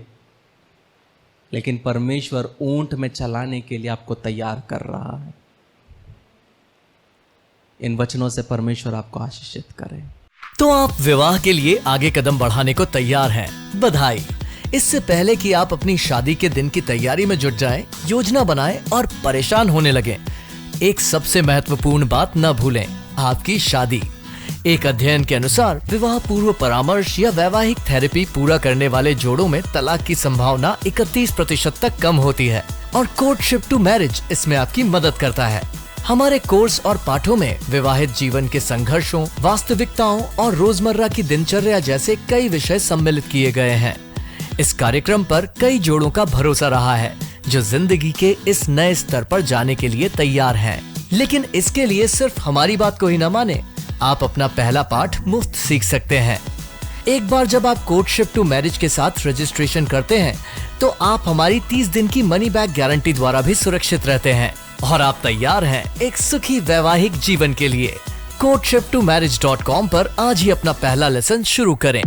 Speaker 1: लेकिन परमेश्वर ऊंट में चलाने के लिए आपको तैयार कर रहा है। इन वचनों से परमेश्वर आपको आशीषित करे।
Speaker 2: तो आप विवाह के लिए आगे कदम बढ़ाने को तैयार हैं। बधाई। इससे पहले कि आप अपनी शादी के दिन की तैयारी में जुट जाएं, योजना बनाएं और परेशान होने लगें, एक सबसे महत्वपूर्ण बात न भूलें, आपकी शादी। एक अध्ययन के अनुसार विवाह पूर्व परामर्श या वैवाहिक थेरेपी पूरा करने वाले जोड़ों में तलाक की संभावना 31% तक कम होती है और कोर्टशिप टू मैरिज इसमें आपकी मदद करता है। हमारे कोर्स और पाठों में विवाहित जीवन के संघर्षों, वास्तविकताओं और रोजमर्रा की दिनचर्या जैसे कई विषय सम्मिलित किए गए हैं। इस कार्यक्रम पर कई जोड़ों का भरोसा रहा है जो जिंदगी के इस नए स्तर पर जाने के लिए तैयार हैं। लेकिन इसके लिए सिर्फ हमारी बात को ही न माने, आप अपना पहला पाठ मुफ्त सीख सकते हैं। एक बार जब आप कोर्टशिप टू मैरिज के साथ रजिस्ट्रेशन करते हैं तो आप हमारी 30 दिन की मनी बैक गारंटी द्वारा भी सुरक्षित रहते हैं और आप तैयार हैं एक सुखी वैवाहिक जीवन के लिए। courtship2marriage.com पर आज ही अपना पहला लेसन शुरू करें।